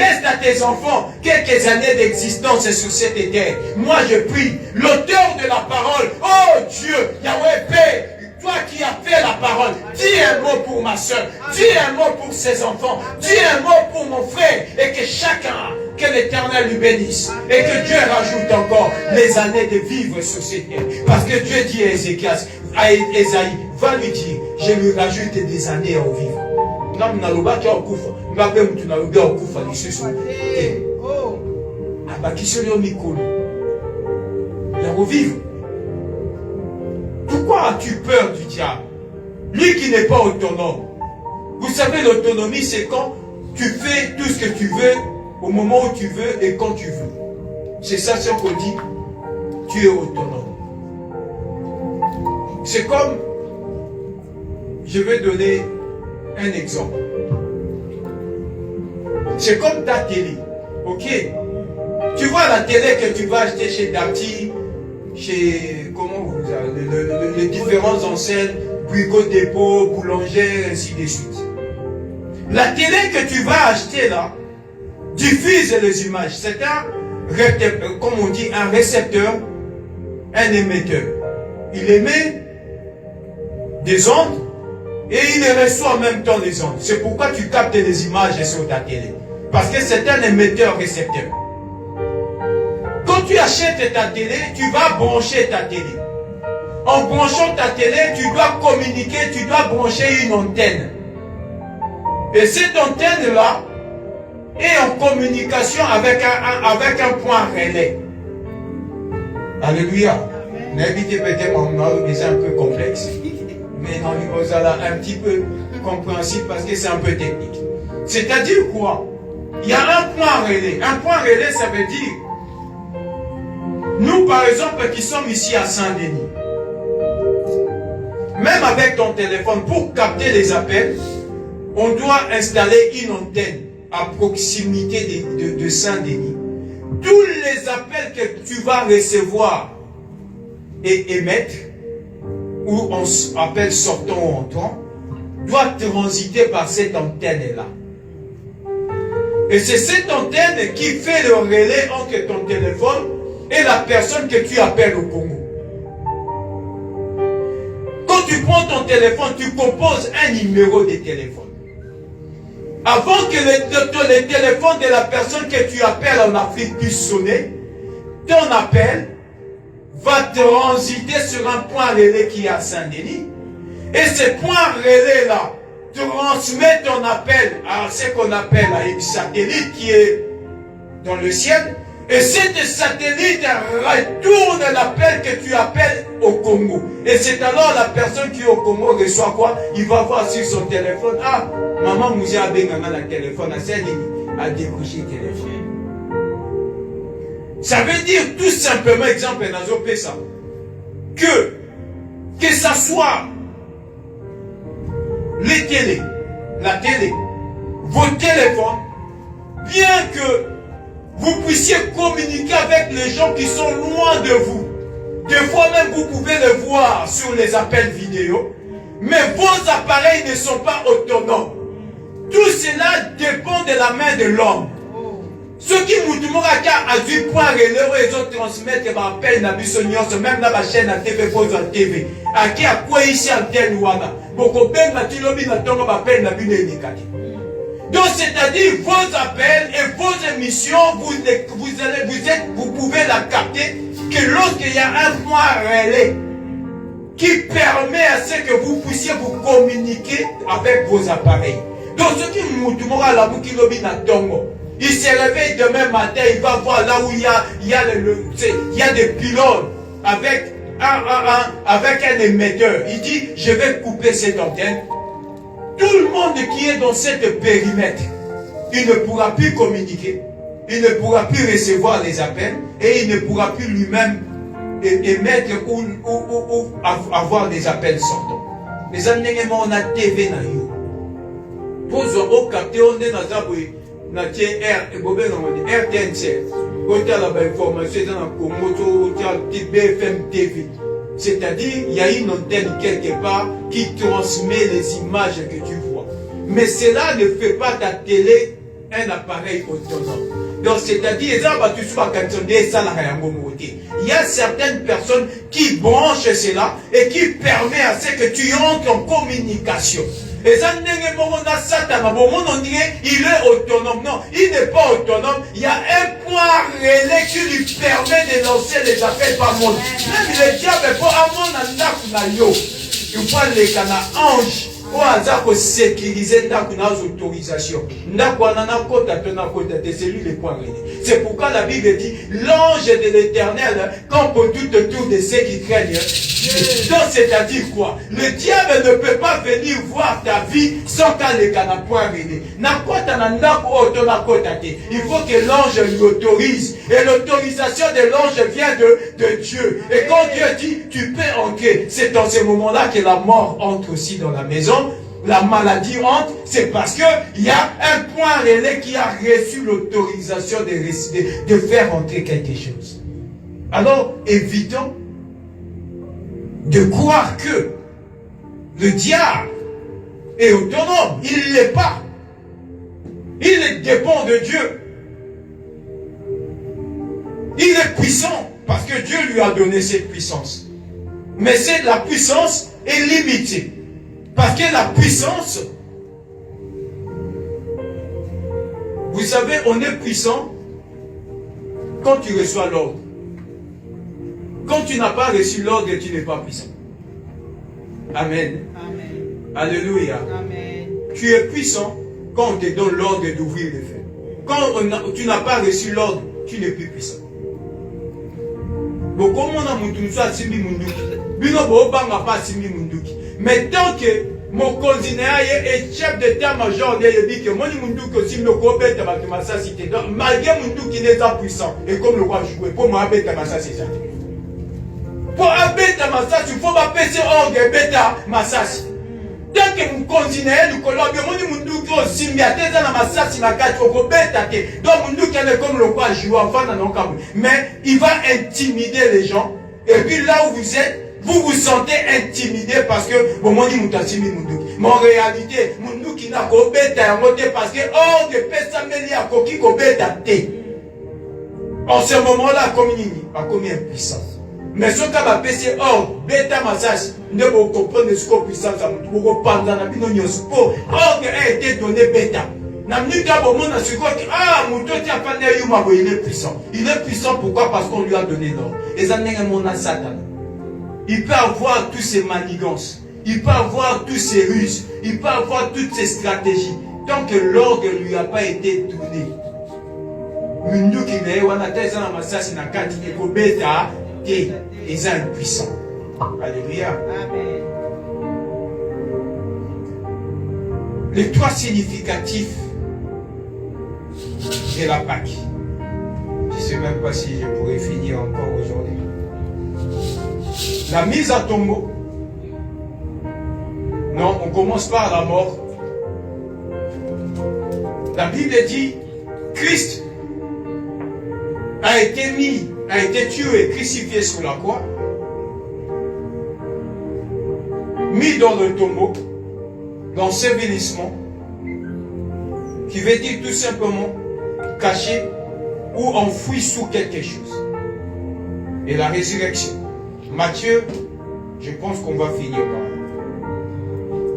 reste à tes enfants quelques années d'existence sur cette terre. Moi je prie, l'auteur de la parole, oh Dieu, Yahweh Père, toi qui as fait la parole, dis un mot pour ma soeur, dis un mot pour ses enfants, dis un mot pour mon frère, et que chacun, que l'Éternel lui bénisse, et que Dieu rajoute encore les années de vivre sur cette terre. Parce que Dieu dit à Ézéchias, à Esaïe, va lui dire, je lui rajoute des années à vivre. Pourquoi as-tu peur du diable? Lui qui n'est pas autonome. Vous savez, l'autonomie, c'est quand tu fais tout ce que tu veux, au moment où tu veux et quand tu veux. C'est ça ce qu'on dit, tu es autonome. C'est comme, je vais donner un exemple. C'est comme ta télé, ok? Tu vois la télé que tu vas acheter chez Darty, chez, comment vous avez, les différentes enseignes, Brico Dépôt, Boulanger, ainsi de suite. La télé que tu vas acheter là, diffuse les images. C'est un, comme on dit, un récepteur, un émetteur. Il émet des ondes et il reçoit en même temps les ondes. C'est pourquoi tu captes les images sur ta télé. Parce que c'est un émetteur-récepteur. Quand tu achètes ta télé, tu vas brancher ta télé. En branchant ta télé, tu dois communiquer, tu dois brancher une antenne. Et cette antenne-là est en communication avec un point relais. Alléluia. N'invitez peut-être un peu complexe. Mais non, il est un petit peu compréhensible parce que c'est un peu technique. C'est-à-dire quoi? Il y a un point relais. Un point relais, ça veut dire, nous par exemple qui sommes ici à Saint-Denis, même avec ton téléphone, pour capter les appels, on doit installer une antenne à proximité de Saint-Denis. Tous les appels que tu vas recevoir et émettre, ou on appelle sortant ou entrant, doit transiter par cette antenne-là. Et c'est cette antenne qui fait le relais entre ton téléphone et la personne que tu appelles au Congo. Quand tu prends ton téléphone, tu composes un numéro de téléphone. Avant que le téléphone de la personne que tu appelles en Afrique puisse sonner, ton appel va transiter sur un point relais qui est à Saint-Denis. Et ce point relais-là transmet ton appel à ce qu'on appelle un satellite qui est dans le ciel. Et cet satellite retourne l'appel que tu appelles au Congo. Et c'est alors la personne qui est au Congo reçoit quoi? Il va voir sur son téléphone. Ah, maman Mousia a bien le téléphone à Saint-Denis, a décroché le téléphone. Ça veut dire tout simplement, exemple, ça, que ça soit les télés, la télé, vos téléphones, bien que vous puissiez communiquer avec les gens qui sont loin de vous. Des fois même vous pouvez le voir sur les appels vidéo, mais vos appareils ne sont pas autonomes. Tout cela dépend de la main de l'homme. Ceux qui nous a du point relais, ils ont transmettre l'appel na bisognoso, même dans la chaîne à TV, pose en TV. À qui a quoi ici en tel ouana. Beaucoup ben na tilobi na tongo appel na bine édicati. Donc c'est-à-dire vos appels et vos émissions, vous pouvez la capter que lorsqu'il y a un point relais qui permet à ce que vous puissiez vous communiquer avec vos appareils. Donc ce qui moutoumora la boukilobi na tongo. Il se réveille demain matin, il va voir là où il y a des pylônes avec un émetteur. Il dit, je vais couper cette antenne. Tout le monde qui est dans cette périmètre, il ne pourra plus communiquer, il ne pourra plus recevoir les appels et il ne pourra plus lui-même émettre ou avoir des appels sortants. Les amis, on a TV na yo. Pose au capté, on est dans la RTNC. Quand il y a l'information dans le Congo, BFM TV. C'est-à-dire, il y a une antenne quelque part qui transmet les images que tu vois. Mais cela ne fait pas ta télé un appareil autonome. Donc, c'est-à-dire, il y a certaines personnes qui branchent cela et qui permettent à ce que tu entres en communication. Et ça, on dirait il est autonome. Non, il n'est pas autonome. Il y a un point relais qui lui permet de lancer les appels par monde. Même le diable, pour il faut les canards anges. Pour avoir sécurisé nos autorisations. C'est lui le point relais. C'est pourquoi la Bible dit l'ange de l'Éternel campe tout autour de ceux qui craignent. Donc c'est-à-dire quoi? Le diable ne peut pas venir voir ta vie sans qu'un les canards point relais. Il faut que l'ange lui autorise. Et l'autorisation de l'ange vient de Dieu. Et quand Dieu dit tu peux entrer, c'est dans ce moment-là que la mort entre aussi dans la maison. La maladie entre, c'est parce qu'il y a un point relais qui a reçu l'autorisation de faire entrer quelque chose. Alors, évitons de croire que le diable est autonome. Il ne l'est pas. Il dépend de Dieu. Il est puissant parce que Dieu lui a donné cette puissance. Mais la puissance est limitée. Parce que la puissance, vous savez, on est puissant quand tu reçois l'ordre. Quand tu n'as pas reçu l'ordre, tu n'es pas puissant. Amen. Amen. Alléluia. Amen. Tu es puissant quand on te donne l'ordre d'ouvrir les feux. Quand tu n'as pas reçu l'ordre, tu n'es plus puissant. Mais tant que mon cousin est chef d'état-major de dit que mon munduki aussi me coopère avec ma cité. Malgré munduki n'est pas puissant. Et comme le roi joué, pour moi, bête massa c'est ça. Pour abeta massa, il faut m'appeler ordre bêta massa. Tant que mon cousin est le colombien, mon munduki aussi me attend dans ma sasi na carte au bêta. Donc munduki est comme le roi joué, enfin dans nos mais il va intimider les gens. Et puis là où vous êtes, vous vous sentez intimidé parce que mais en réalité, Munduki n'a pas bêta parce que hors de Pessameli a coquille ko bêta té. En ce moment-là, comme il a commis impuissance. Mais ce cas va passer hors bêta massage, ne vous comprenez ce que puissance a montré. Vous parlez dans la binogne sport. Hors a été donné bêta. Il est puissant. Il est puissant pourquoi? Parce qu'on lui a donné l'ordre. Et ça n'est pas Satan. Il peut avoir toutes ses manigances. Il peut avoir toutes ses ruses. Il peut avoir toutes ses stratégies. Tant que l'ordre ne lui a pas été donné. Ils sont impuissants. Alléluia. Amen. Les trois significatifs de la Pâque. Je ne sais même pas si je pourrais finir encore aujourd'hui. La mise à tombeau. Non, on commence par la mort. La Bible dit, Christ a été tué, crucifié sur la croix, mis dans le tombeau, l'ensevelissement, qui veut dire tout simplement caché ou enfoui sous quelque chose. Et la résurrection. Matthieu, je pense qu'on va finir par là.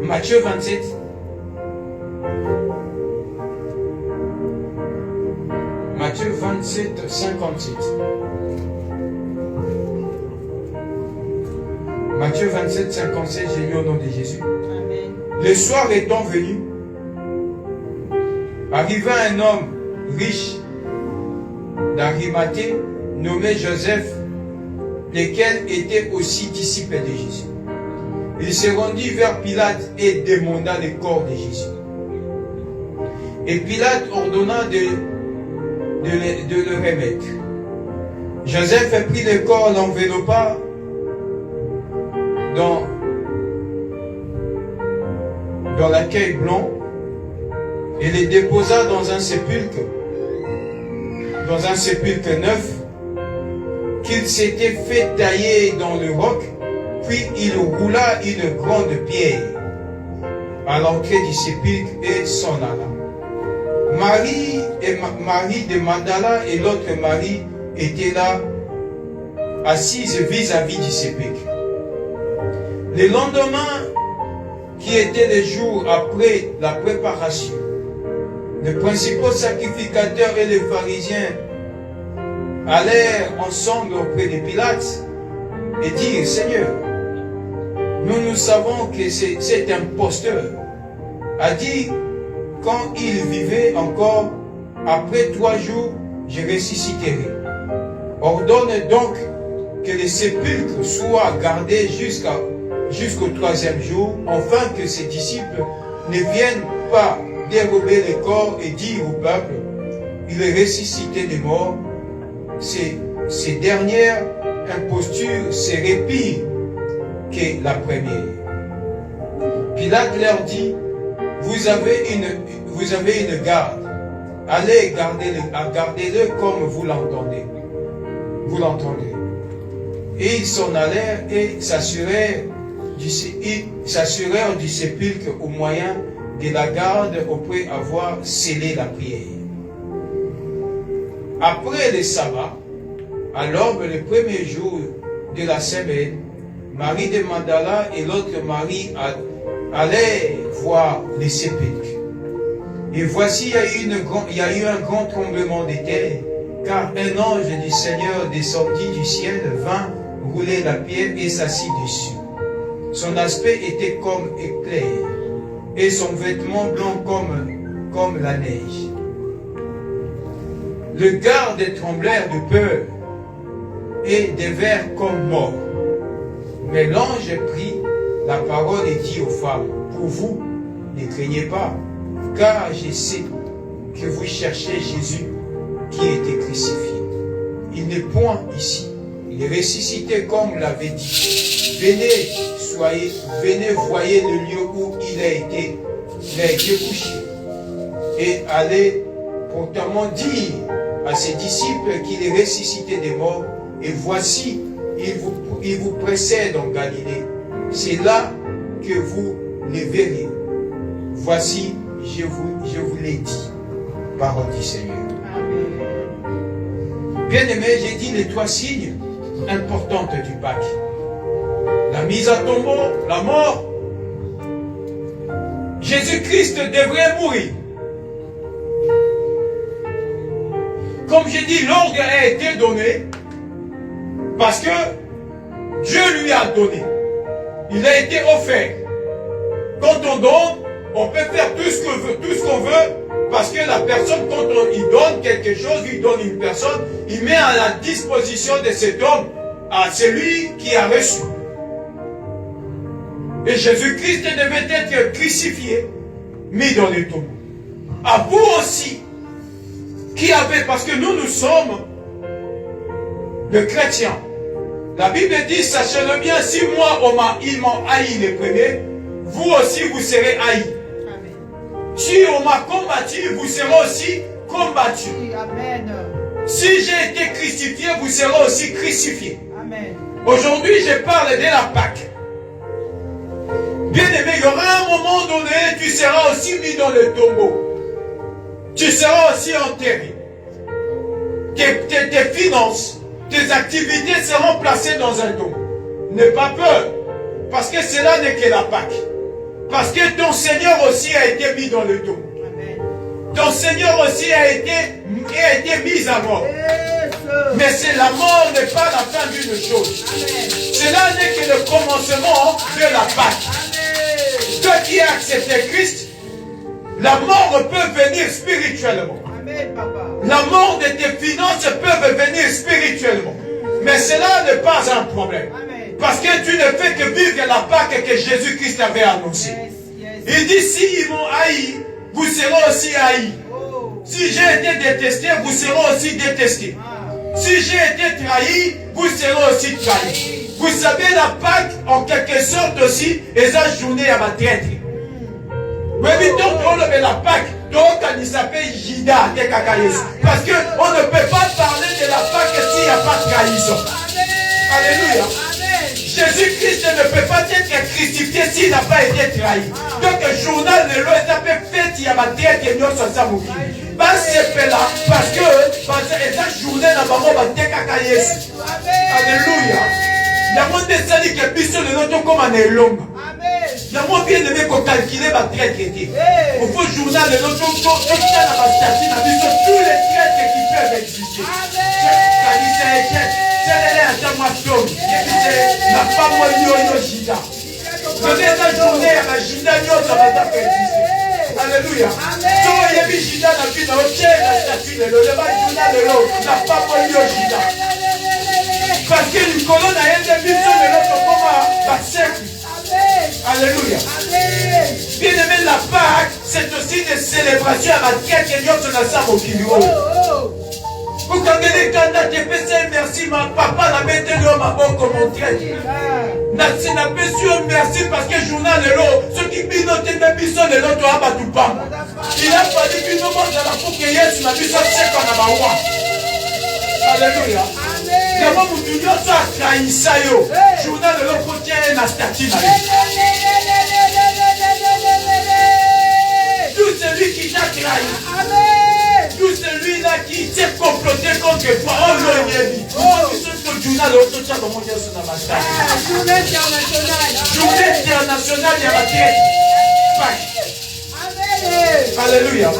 Matthieu 27. Matthieu 27, 57. Matthieu 27, 57, j'ai lu au nom de Jésus. Amen. Le soir étant venu, arriva un homme riche d'Arimathée, nommé Joseph, lequel était aussi disciple de Jésus. Il se rendit vers Pilate et demanda le corps de Jésus. Et Pilate ordonna de le remettre. Joseph prit le corps, l'enveloppa dans l'accueil blanc et le déposa dans un sépulcre neuf qu'il s'était fait tailler dans le roc, puis il roula une grande pierre à l'entrée du sépulcre et s'en alla. Marie de Magdala et l'autre Marie étaient là, assises vis-à-vis du sépulcre. Le lendemain, qui était le jour après la préparation, les principaux sacrificateurs et les pharisiens allèrent ensemble auprès de Pilate et dirent: Seigneur, nous savons que cet imposteur a dit, quand il vivait encore, après 3 jours, je ressusciterai. Ordonne donc que le sépulcre soit gardé jusqu'au 3e jour, afin que ses disciples ne viennent pas dérober le corps et dire au peuple: il est ressuscité des morts. Ces dernières impostures seraient pires que la première. Pilate leur dit: vous avez une garde. Allez, gardez-le comme vous l'entendez. Et ils s'en allèrent et s'assurèrent du sépulcre au moyen de la garde après avoir scellé la prière. Après le sabbat, à l'aube, le premier jour de la semaine, Marie de Magdala et l'autre Marie allaient voir le sépulcre. Et voici, il y a eu un grand tremblement de terre, car un ange du Seigneur descendit du ciel, vint rouler la pierre et s'assit dessus. Son aspect était comme éclair, et son vêtement blanc comme la neige. Le garde tremblèrent de peur et devinrent comme morts. Mais l'ange prit la parole et dit aux femmes: pour vous, ne craignez pas, car je sais que vous cherchez Jésus qui a été crucifié. Il n'est point ici. Il est ressuscité comme l'avait dit. Venez, voyez le lieu où il a été couché. Et allez promptement dire à ses disciples qu'il est ressuscité des morts. Et voici, il vous précède en Galilée. C'est là que vous le verrez. Voici, je vous l'ai dit. Parole du Seigneur. Bien-aimé, j'ai dit les 3 signes importants du Pâques. La mise à tombeau, la mort. Jésus-Christ devrait mourir. Comme j'ai dit, l'ordre a été donné parce que Dieu lui a donné. Il a été offert. Quand on donne, on peut faire tout ce qu'on veut, parce que la personne, quand il donne quelque chose, il donne une personne, il met à la disposition de cet homme, à celui qui a reçu. Et Jésus-Christ devait être crucifié, mis dans les tombeaux. À vous aussi, qui avez, parce que nous sommes des chrétiens. La Bible dit, sachez-le bien, si moi, ils m'ont haï les premiers, vous aussi, vous serez haïs. Si on m'a combattu, vous serez aussi combattus. Amen. Si j'ai été crucifié, vous serez aussi crucifiés. Amen. Aujourd'hui, je parle de la Pâque. Bien-aimé, il y aura un moment donné, tu seras aussi mis dans le tombeau. Tu seras aussi enterré. Tes finances, tes activités seront placées dans un tombeau. N'aie pas peur, parce que cela n'est que la Pâque. Parce que ton Seigneur aussi a été mis dans le tombeau. Ton Seigneur aussi a été mis à mort. Mais la mort n'est pas la fin d'une chose. Cela n'est que le commencement de la Pâque. Toi qui as accepté Christ, La mort peut venir spirituellement. Amen, papa. La mort de tes finances peut venir spirituellement. Mais cela n'est pas un problème. Amen. Parce que tu ne fais que vivre la Pâque que Jésus-Christ avait annoncée. Il dit, si ils m'ont haï, vous serez aussi haïs. Si j'ai été détesté, vous serez aussi détestés. Si j'ai été trahi, vous serez aussi trahis. Vous savez, la Pâque, en quelque sorte aussi, est la journée à ma traître. Mais donc, on le met la Pâque, donc il s'appelle Jida, parce qu'on ne peut pas parler de la Pâque s'il n'y a pas de trahison. Alléluia. Jésus-Christ ne peut pas être crucifié s'il n'a pas été trahi. Donc, le journal de l'eau est appelé fête, il y a ma traître et nous sommes parce que cette journée n'a pas de Jésus. Alléluia. Il y a moins de salis qui appuient sur le nôtre comme un élong. Il y a moins bien aimé qu'on calcule ma traite. Au faux journal, le nôtre, tous les traites qui peuvent exister. Alléluia. Parce que le colonne a été mis sur l'autre comme un siècle. Alléluia. Bien aimé, la Pâque, c'est aussi des célébrations à la quête et nous sommes au Kibiro. Vous connaissez quand tu as fait merci, ma papa n'a pas été ma bonne commentaire. Merci, n'a pas su merci parce que journal de l'eau, ceux qui pilotent même bisson de l'autre à Batoupa. Il a fallu que nous montre la pour que Yesu m'a dit ça, c'est qu'on a ma roi. Alléluia. Comment vous dites ça, Traïsayo? Journal de l'eau, faut tirer la statue. Tout celui qui t'a trahi. Tout celui-là qui s'est comploté contre toi, oh non, il est dit. Journée internationale, il y a ma tête. Alléluia.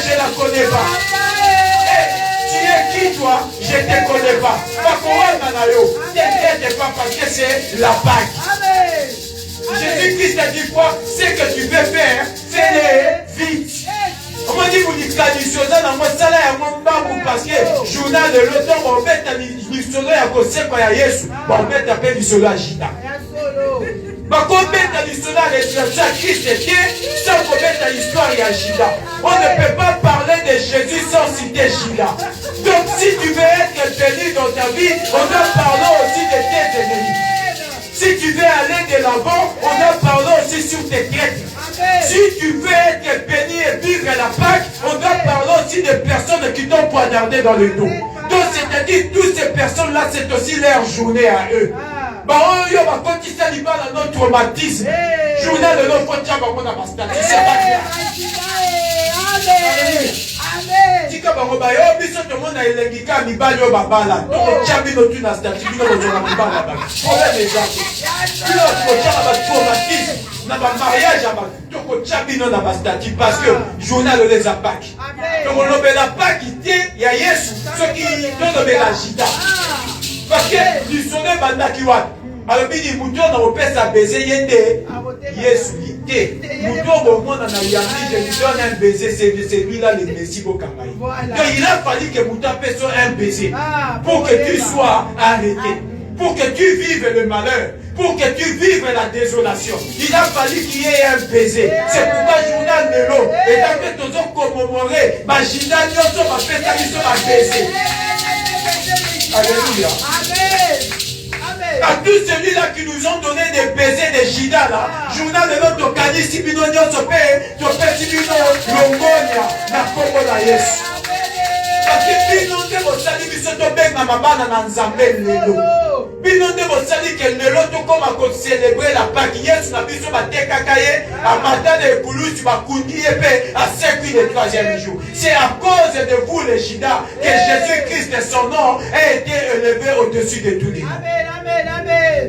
Je la connais pas. Tu es qui toi? Je ne te connais pas. Ne t'inquiète pas parce que c'est la Pâque. Jésus-Christ a dit quoi? Ce que tu veux faire, fais-le vite. On m'a dit vous dites traditionnel dans mon salaire, parce que journal de l'automne, on met un l'histoire à cause de Yesu, on met un peu d'histoire à Gita. On met l'histoire à Christ sans qu'on mette l'histoire à Gita. On ne peut pas parler de Jésus sans citer Gita. Donc si tu veux être béni dans ta vie, on doit parler aussi de tes ennemis. Si tu veux aller de l'avant, on doit parler aussi sur tes traites. Si tu veux être béni et vivre la Pâque, on doit parler aussi des personnes qui t'ont poignardé dans le dos. Donc c'est-à-dire toutes ces personnes-là, c'est aussi leur journée à eux. Bah on y a quand il s'allie pas dans notre traumatisme. Journée de notre poignard, on a pas statut. C'est pas clair. Amen. Tika bango ba yo biso to mona elengika mibali yo babala. To chabino tu na statut bino ko na mibala ba. Problème exact. Bino ko chaba ba traumatisme na ba mariage ba. To ko chabino na ba statut parce que journal les Pâques. Donc on lobé la Pâques il y a Yesu ceux qui donnent lobé la Jida. Parce que du sonné banda ki wat. Alors bidi muto na opesa baiser yende Yesu ité. Muto bo mona na yandi je lui donne un baiser c'est lui-là le Messie Bokangai. Donc il a fallu que muto pèse un baiser pour que tu sois arrêté, pour que tu vives le malheur, pour que tu vives la désolation. Il a fallu qu'il y ait un baiser. C'est pourquoi journal de l'eau et dans que tous commémorer ma Jida nyonso ma fête à l'histoire à baiser. Alléluia. À tous celui-là qui nous ont donné des baisers de Jida là, journal de notre Kadi Sibino Nyosope, Tope Sibino Longonia, na Kongo na Yesu. Parce que bino nde bosali biso tobenga mabana na Nzambe lelo. Bino nde bosali ke lelo tokoma ko célébrer la Pâque. Yesu na biso batekaka ye, a matin de kulusi bakundi ye pe a sekui le troisième jour. C'est à cause de vous les Jida que Jésus-Christ et son nom a été élevé au-dessus de tous les noms.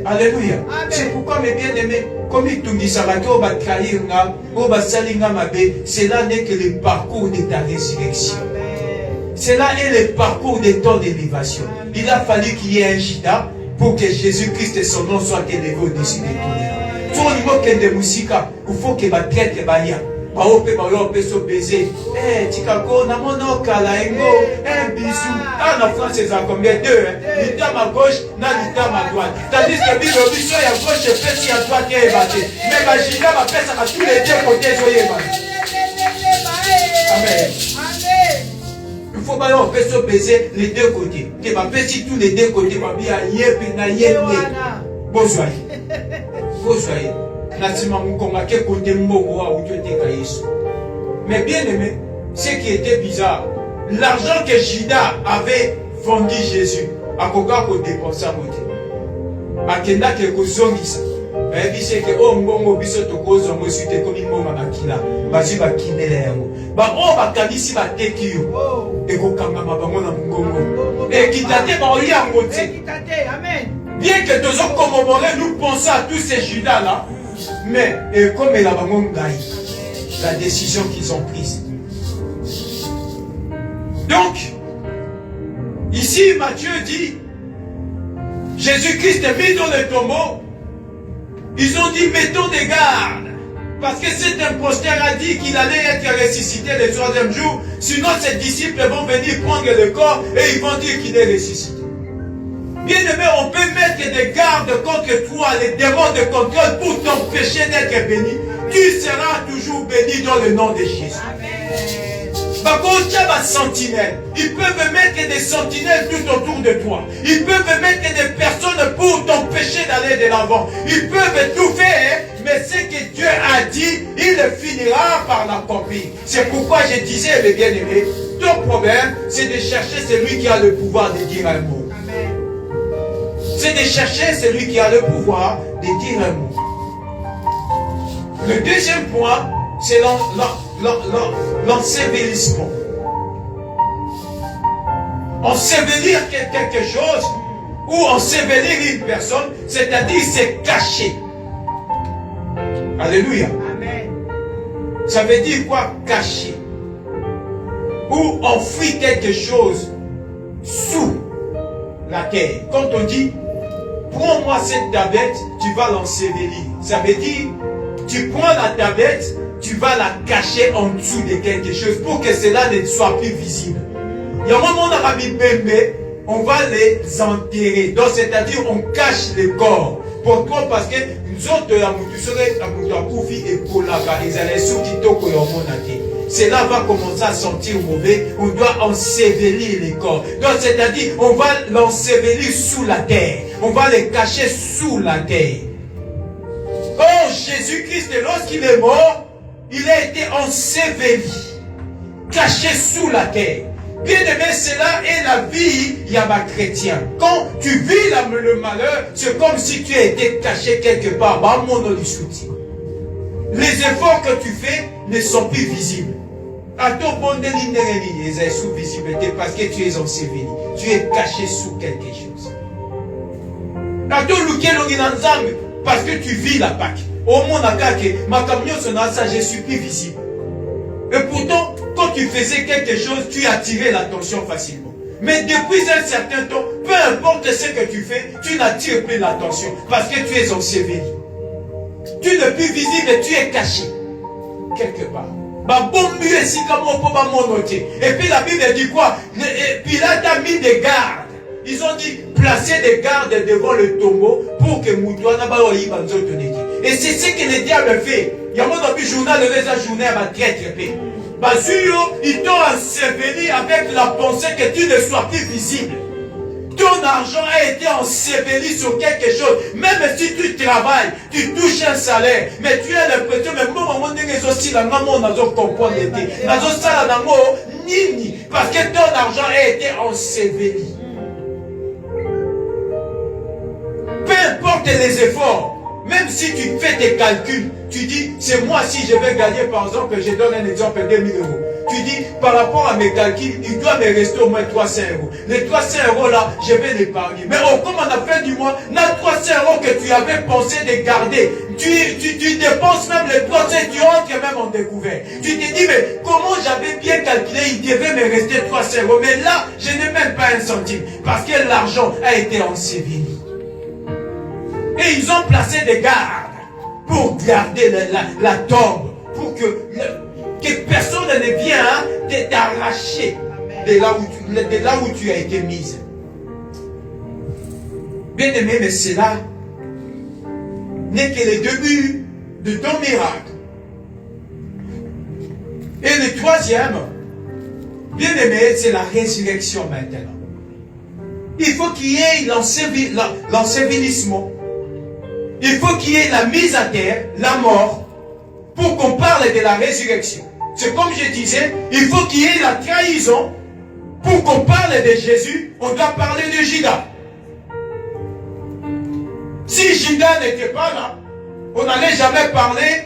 Alléluia. C'est pourquoi mes bien-aimés, comme il tout dit ça va que va trahir nga, va salinga mabe, cela n'est que le parcours de ta résurrection. Cela est le parcours des temps d'élévation. Il a fallu qu'il y ait un Judas pour que Jésus-Christ et son nom soient élevés au-dessus de tout. Tout le monde qui est de musique, il faut que ma traite est baillée. So baiser. Tikako, na mono kalaengo, un bisou. Ah, en France, c'est combien? Deux, l'itame à gauche, l'itame à droite. Tandis que Bible, biso à gauche, fait si à droite, il est battu. Mais ma giga, ma pèse à tous les deux côtés, soyez battu. Amen. Il faut pas on peut se baiser les deux côtés. Que ma pèse si tous les deux côtés, ma vie a yé, pena yé, bon soyez. Bon soyez. Mais bien aimé, ce qui était bizarre, l'argent que Judas avait vendu Jésus, à Koka pour dépenser à côté. À Kenda que Kozongisa. Mais il dit que oh mbongo biso to kozongo suite comme mbongo makila. Basi ba kinele yango. Ba o ba kanisi ba tekio. Et ko kanga mabango na mbongo. Et kitate ba oli yango te. Kitate, amen. Bien que tous nous pensons à tous ces Judas là. Mais comme la décision qu'ils ont prise. Donc, ici Matthieu dit, Jésus-Christ est mis dans le tombeau. Ils ont dit, mettons des gardes. Parce que cet imposteur a dit qu'il allait être ressuscité le troisième jour. Sinon, ses disciples vont venir prendre le corps et ils vont dire qu'il est ressuscité. Bien aimé, on peut mettre des gardes contre toi, les démons de contrôle pour t'empêcher d'être béni. Tu seras toujours béni dans le nom de Jésus. Par contre, tu as ma sentinelle. Ils peuvent mettre des sentinelles tout autour de toi. Ils peuvent mettre des personnes pour t'empêcher d'aller de l'avant. Ils peuvent tout faire, mais ce que Dieu a dit, il finira par l'accomplir. C'est pourquoi je disais, mes bien-aimés, ton problème, c'est de chercher celui qui a le pouvoir de dire un mot. C'est de chercher celui qui a le pouvoir de dire un mot. Le deuxième point, c'est l'ensevelissement. Ensevelir quelque chose ou ensevelir une personne, c'est-à-dire c'est cacher. Alléluia. Amen. Ça veut dire quoi cacher? Ou enfouir quelque chose sous la terre. Quand on dit prends-moi cette tablette, tu vas l'ensevelir. Ça veut dire, tu prends la tablette, tu vas la cacher en dessous de quelque chose pour que cela ne soit plus visible. Il y a un moment on va les enterrer. Donc, c'est-à-dire, on cache les corps. Pourquoi? Parce que nous autres, cela va commencer à sentir mauvais. On doit ensevelir les corps. Donc, c'est-à-dire, on va l'ensevelir sous la terre. On va les cacher sous la terre. Oh, Jésus-Christ, lorsqu'il est mort, il a été enseveli, caché sous la terre. Bien aimé, cela est la vie yaba chrétien. Quand tu vis le malheur, c'est comme si tu étais caché quelque part. Les efforts que tu fais ne sont plus visibles. À ton bon délit, ils sont sous visibilité parce que tu es enseveli. Tu es caché sous quelque chose. À ton parce que tu vis la Pâque. Au monde, ma camion ça, je suis plus visible. Et pourtant, quand tu faisais quelque chose, tu attirais l'attention facilement. Mais depuis un certain temps, peu importe ce que tu fais, tu n'attires plus l'attention parce que tu es enseveli. Tu n'es plus visible et tu es caché. Quelque part. Et puis la Bible dit quoi? Pilate a mis des gardes. Ils ont dit, placez des gardes devant le tombeau pour que Moutouana Baoyi Banzotoneki. Et c'est ce que le diable fait. Il y a un journal, le journée à ma traite. Ils t'ont enseveli avec la pensée que tu ne sois plus visible. Ton argent a été enseveli sur quelque chose. Même si tu travailles, tu touches un salaire, mais tu as l'impression, mais parce que ton argent a été enseveli. Peu importe les efforts, même si tu fais tes calculs, tu dis, c'est moi si je vais gagner, par exemple, je donne un exemple, 2000 euros. Tu dis, par rapport à mes calculs, il doit me rester au moins 300 euros. Les 300 euros là, je vais l'épargner. Mais comme à la fin du mois, les 300 euros que tu avais pensé de garder, tu dépenses même les 300 et tu rentres même en découvert. Tu te dis, mais comment j'avais bien calculé, il devait me rester 300 euros. Mais là, je n'ai même pas un centime. Parce que l'argent a été enseveli. Et ils ont placé des gardes pour garder la tombe. Pour que personne ne vienne t'arracher de là où tu as été mise. Bien aimé, mais cela n'est que le début de ton miracle. Et le troisième, bien aimé, c'est la résurrection maintenant. Il faut qu'il y ait l'ensevelissement. Il faut qu'il y ait la mise à terre, la mort, pour qu'on parle de la résurrection. C'est comme je disais, il faut qu'il y ait la trahison. Pour qu'on parle de Jésus, on doit parler de Judas. Si Judas n'était pas là, on n'allait jamais parler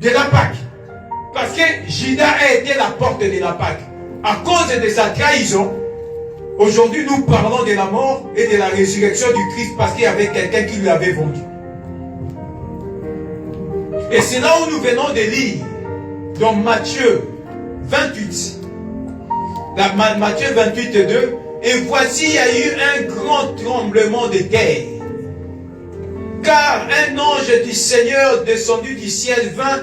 de la Pâque. Parce que Judas a été la porte de la Pâque. À cause de sa trahison, aujourd'hui nous parlons de la mort et de la résurrection du Christ parce qu'il y avait quelqu'un qui lui avait vendu. Et c'est là où nous venons de lire dans Matthieu 28. Matthieu 28, 2. Et voici, il y a eu un grand tremblement de terre. Car un ange du Seigneur descendu du ciel vint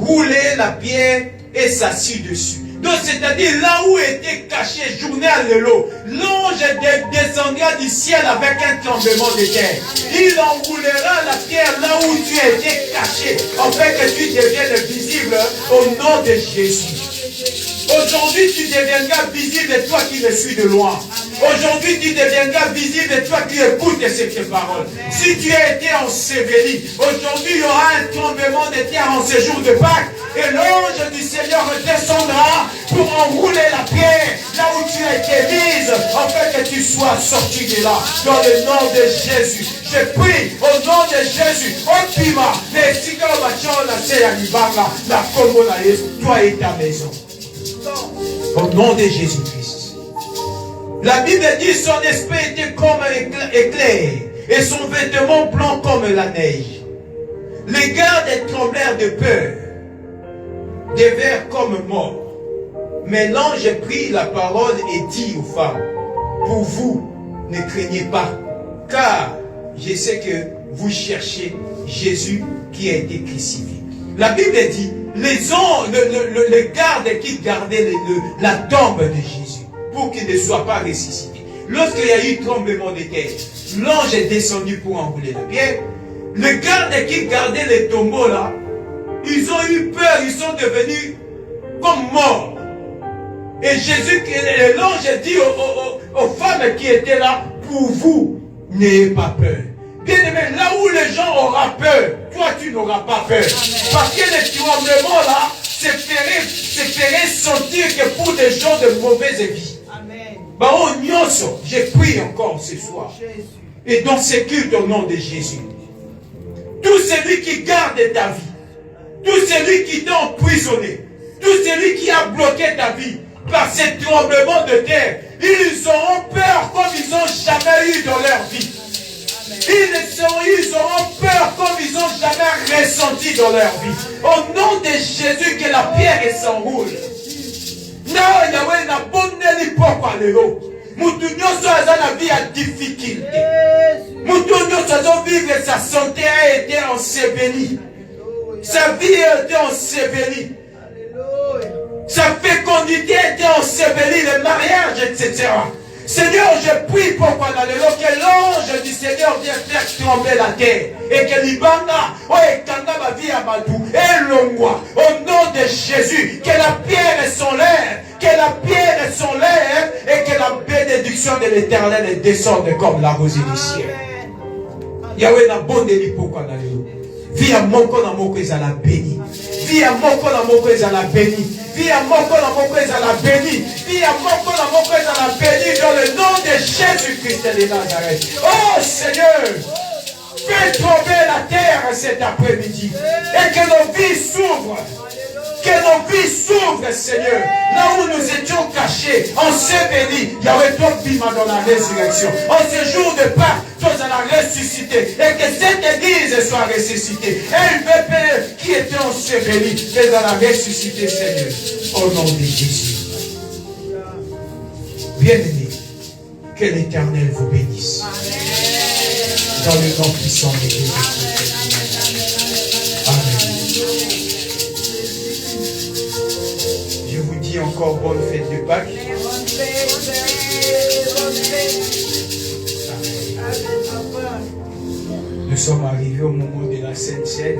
rouler la pierre et s'assit dessus. Donc c'est-à-dire là où était caché journée à l'élo, l'ange descendra du ciel avec un tremblement de terre. Il enroulera la pierre là où tu étais caché, afin que tu deviennes visible au nom de Jésus. Aujourd'hui, tu deviendras visible de toi qui me suis de loin. Aujourd'hui, tu deviendras visible de toi qui écoutes cette parole. Si tu as été enseveli, aujourd'hui, il y aura un tremblement de terre en ce jour de Pâques. Et l'ange du Seigneur descendra pour enrouler la pierre là où tu as été mise, afin que tu sois sorti de là. Dans le nom de Jésus. Je prie au nom de Jésus. Opima, mais si tu toi et ta maison. Au nom de Jésus-Christ. La Bible dit son esprit était comme un éclair et son vêtement blanc comme la neige. Les gardes tremblèrent de peur, devinrent comme morts. Mais l'ange prit la parole et dit aux femmes, pour vous, ne craignez pas, car je sais que vous cherchez Jésus qui a été crucifié. La Bible dit, les gardes qui gardaient la tombe de Jésus, pour qu'il ne soit pas ressuscité. Lorsqu'il y a eu tremblement de terre, l'ange est descendu pour enrouler la pierre. Les gardes qui gardaient les tombeaux là, ils ont eu peur, ils sont devenus comme morts. Et Jésus, l'ange dit aux femmes qui étaient là, pour vous, n'ayez pas peur. Bien aimé, là où les gens auront peur, toi tu n'auras pas peur. Parce que les tremblements là, se ferait sentir que pour des gens de mauvaise vie. Amen. Bah, oh, Nyoso, j'ai prié encore ce soir. Et dans ce culte au nom de Jésus. Tout celui qui garde ta vie, tout celui qui t'a emprisonné, tout celui qui a bloqué ta vie par ces tremblements de terre, ils auront peur comme ils n'ont jamais eu dans leur vie. Ils auront peur comme ils n'ont jamais ressenti dans leur vie. Au nom de Jésus, que la pierre s'enroule. Non, Yahweh n'a pas de l'hypocrisie à l'élo. Mutu nyonso aza na vie à difficulté. Mutu nyonso aza vivre sa santé a été ensevelie. Sa vie a été ensevelie. Sa fécondité a été ensevelie, le mariage, etc. Seigneur, je prie pour que l'ange du Seigneur vienne faire trembler la terre. Et que l'Ibanga, ma vie à Badou, et l'Ongwa, au nom de Jésus, que la pierre s'enlève, que la pierre s'enlève, et que la bénédiction de l'Éternel descende comme la rosée du ciel. Yahweh n'a bon délit pour qu'on aille. Via moko na moko ezala béni. Via moko na moko ezala béni. Via moko na moko ezala béni. Via moko na moko ezala béni dans le nom de Jésus-Christ de Nazareth. Oh Seigneur, fais tomber la cet après-midi. Et que nos vies s'ouvrent. Que nos vies s'ouvrent, Seigneur. Là où nous étions cachés, ensevelis, il y avait toi Bima dans la résurrection. En ce jour de Pâques, toi dans la ressuscité. Et que cette église soit ressuscitée. Et le peuple qui était enseveli, mais dans la ressuscité, Seigneur. Au nom de Jésus. Bien-aimés, que l'Éternel vous bénisse. Dans le nom puissant de Jésus. Amen. Je vous dis encore bonne fête de Pâques. Nous sommes arrivés au moment de la Sainte Seine.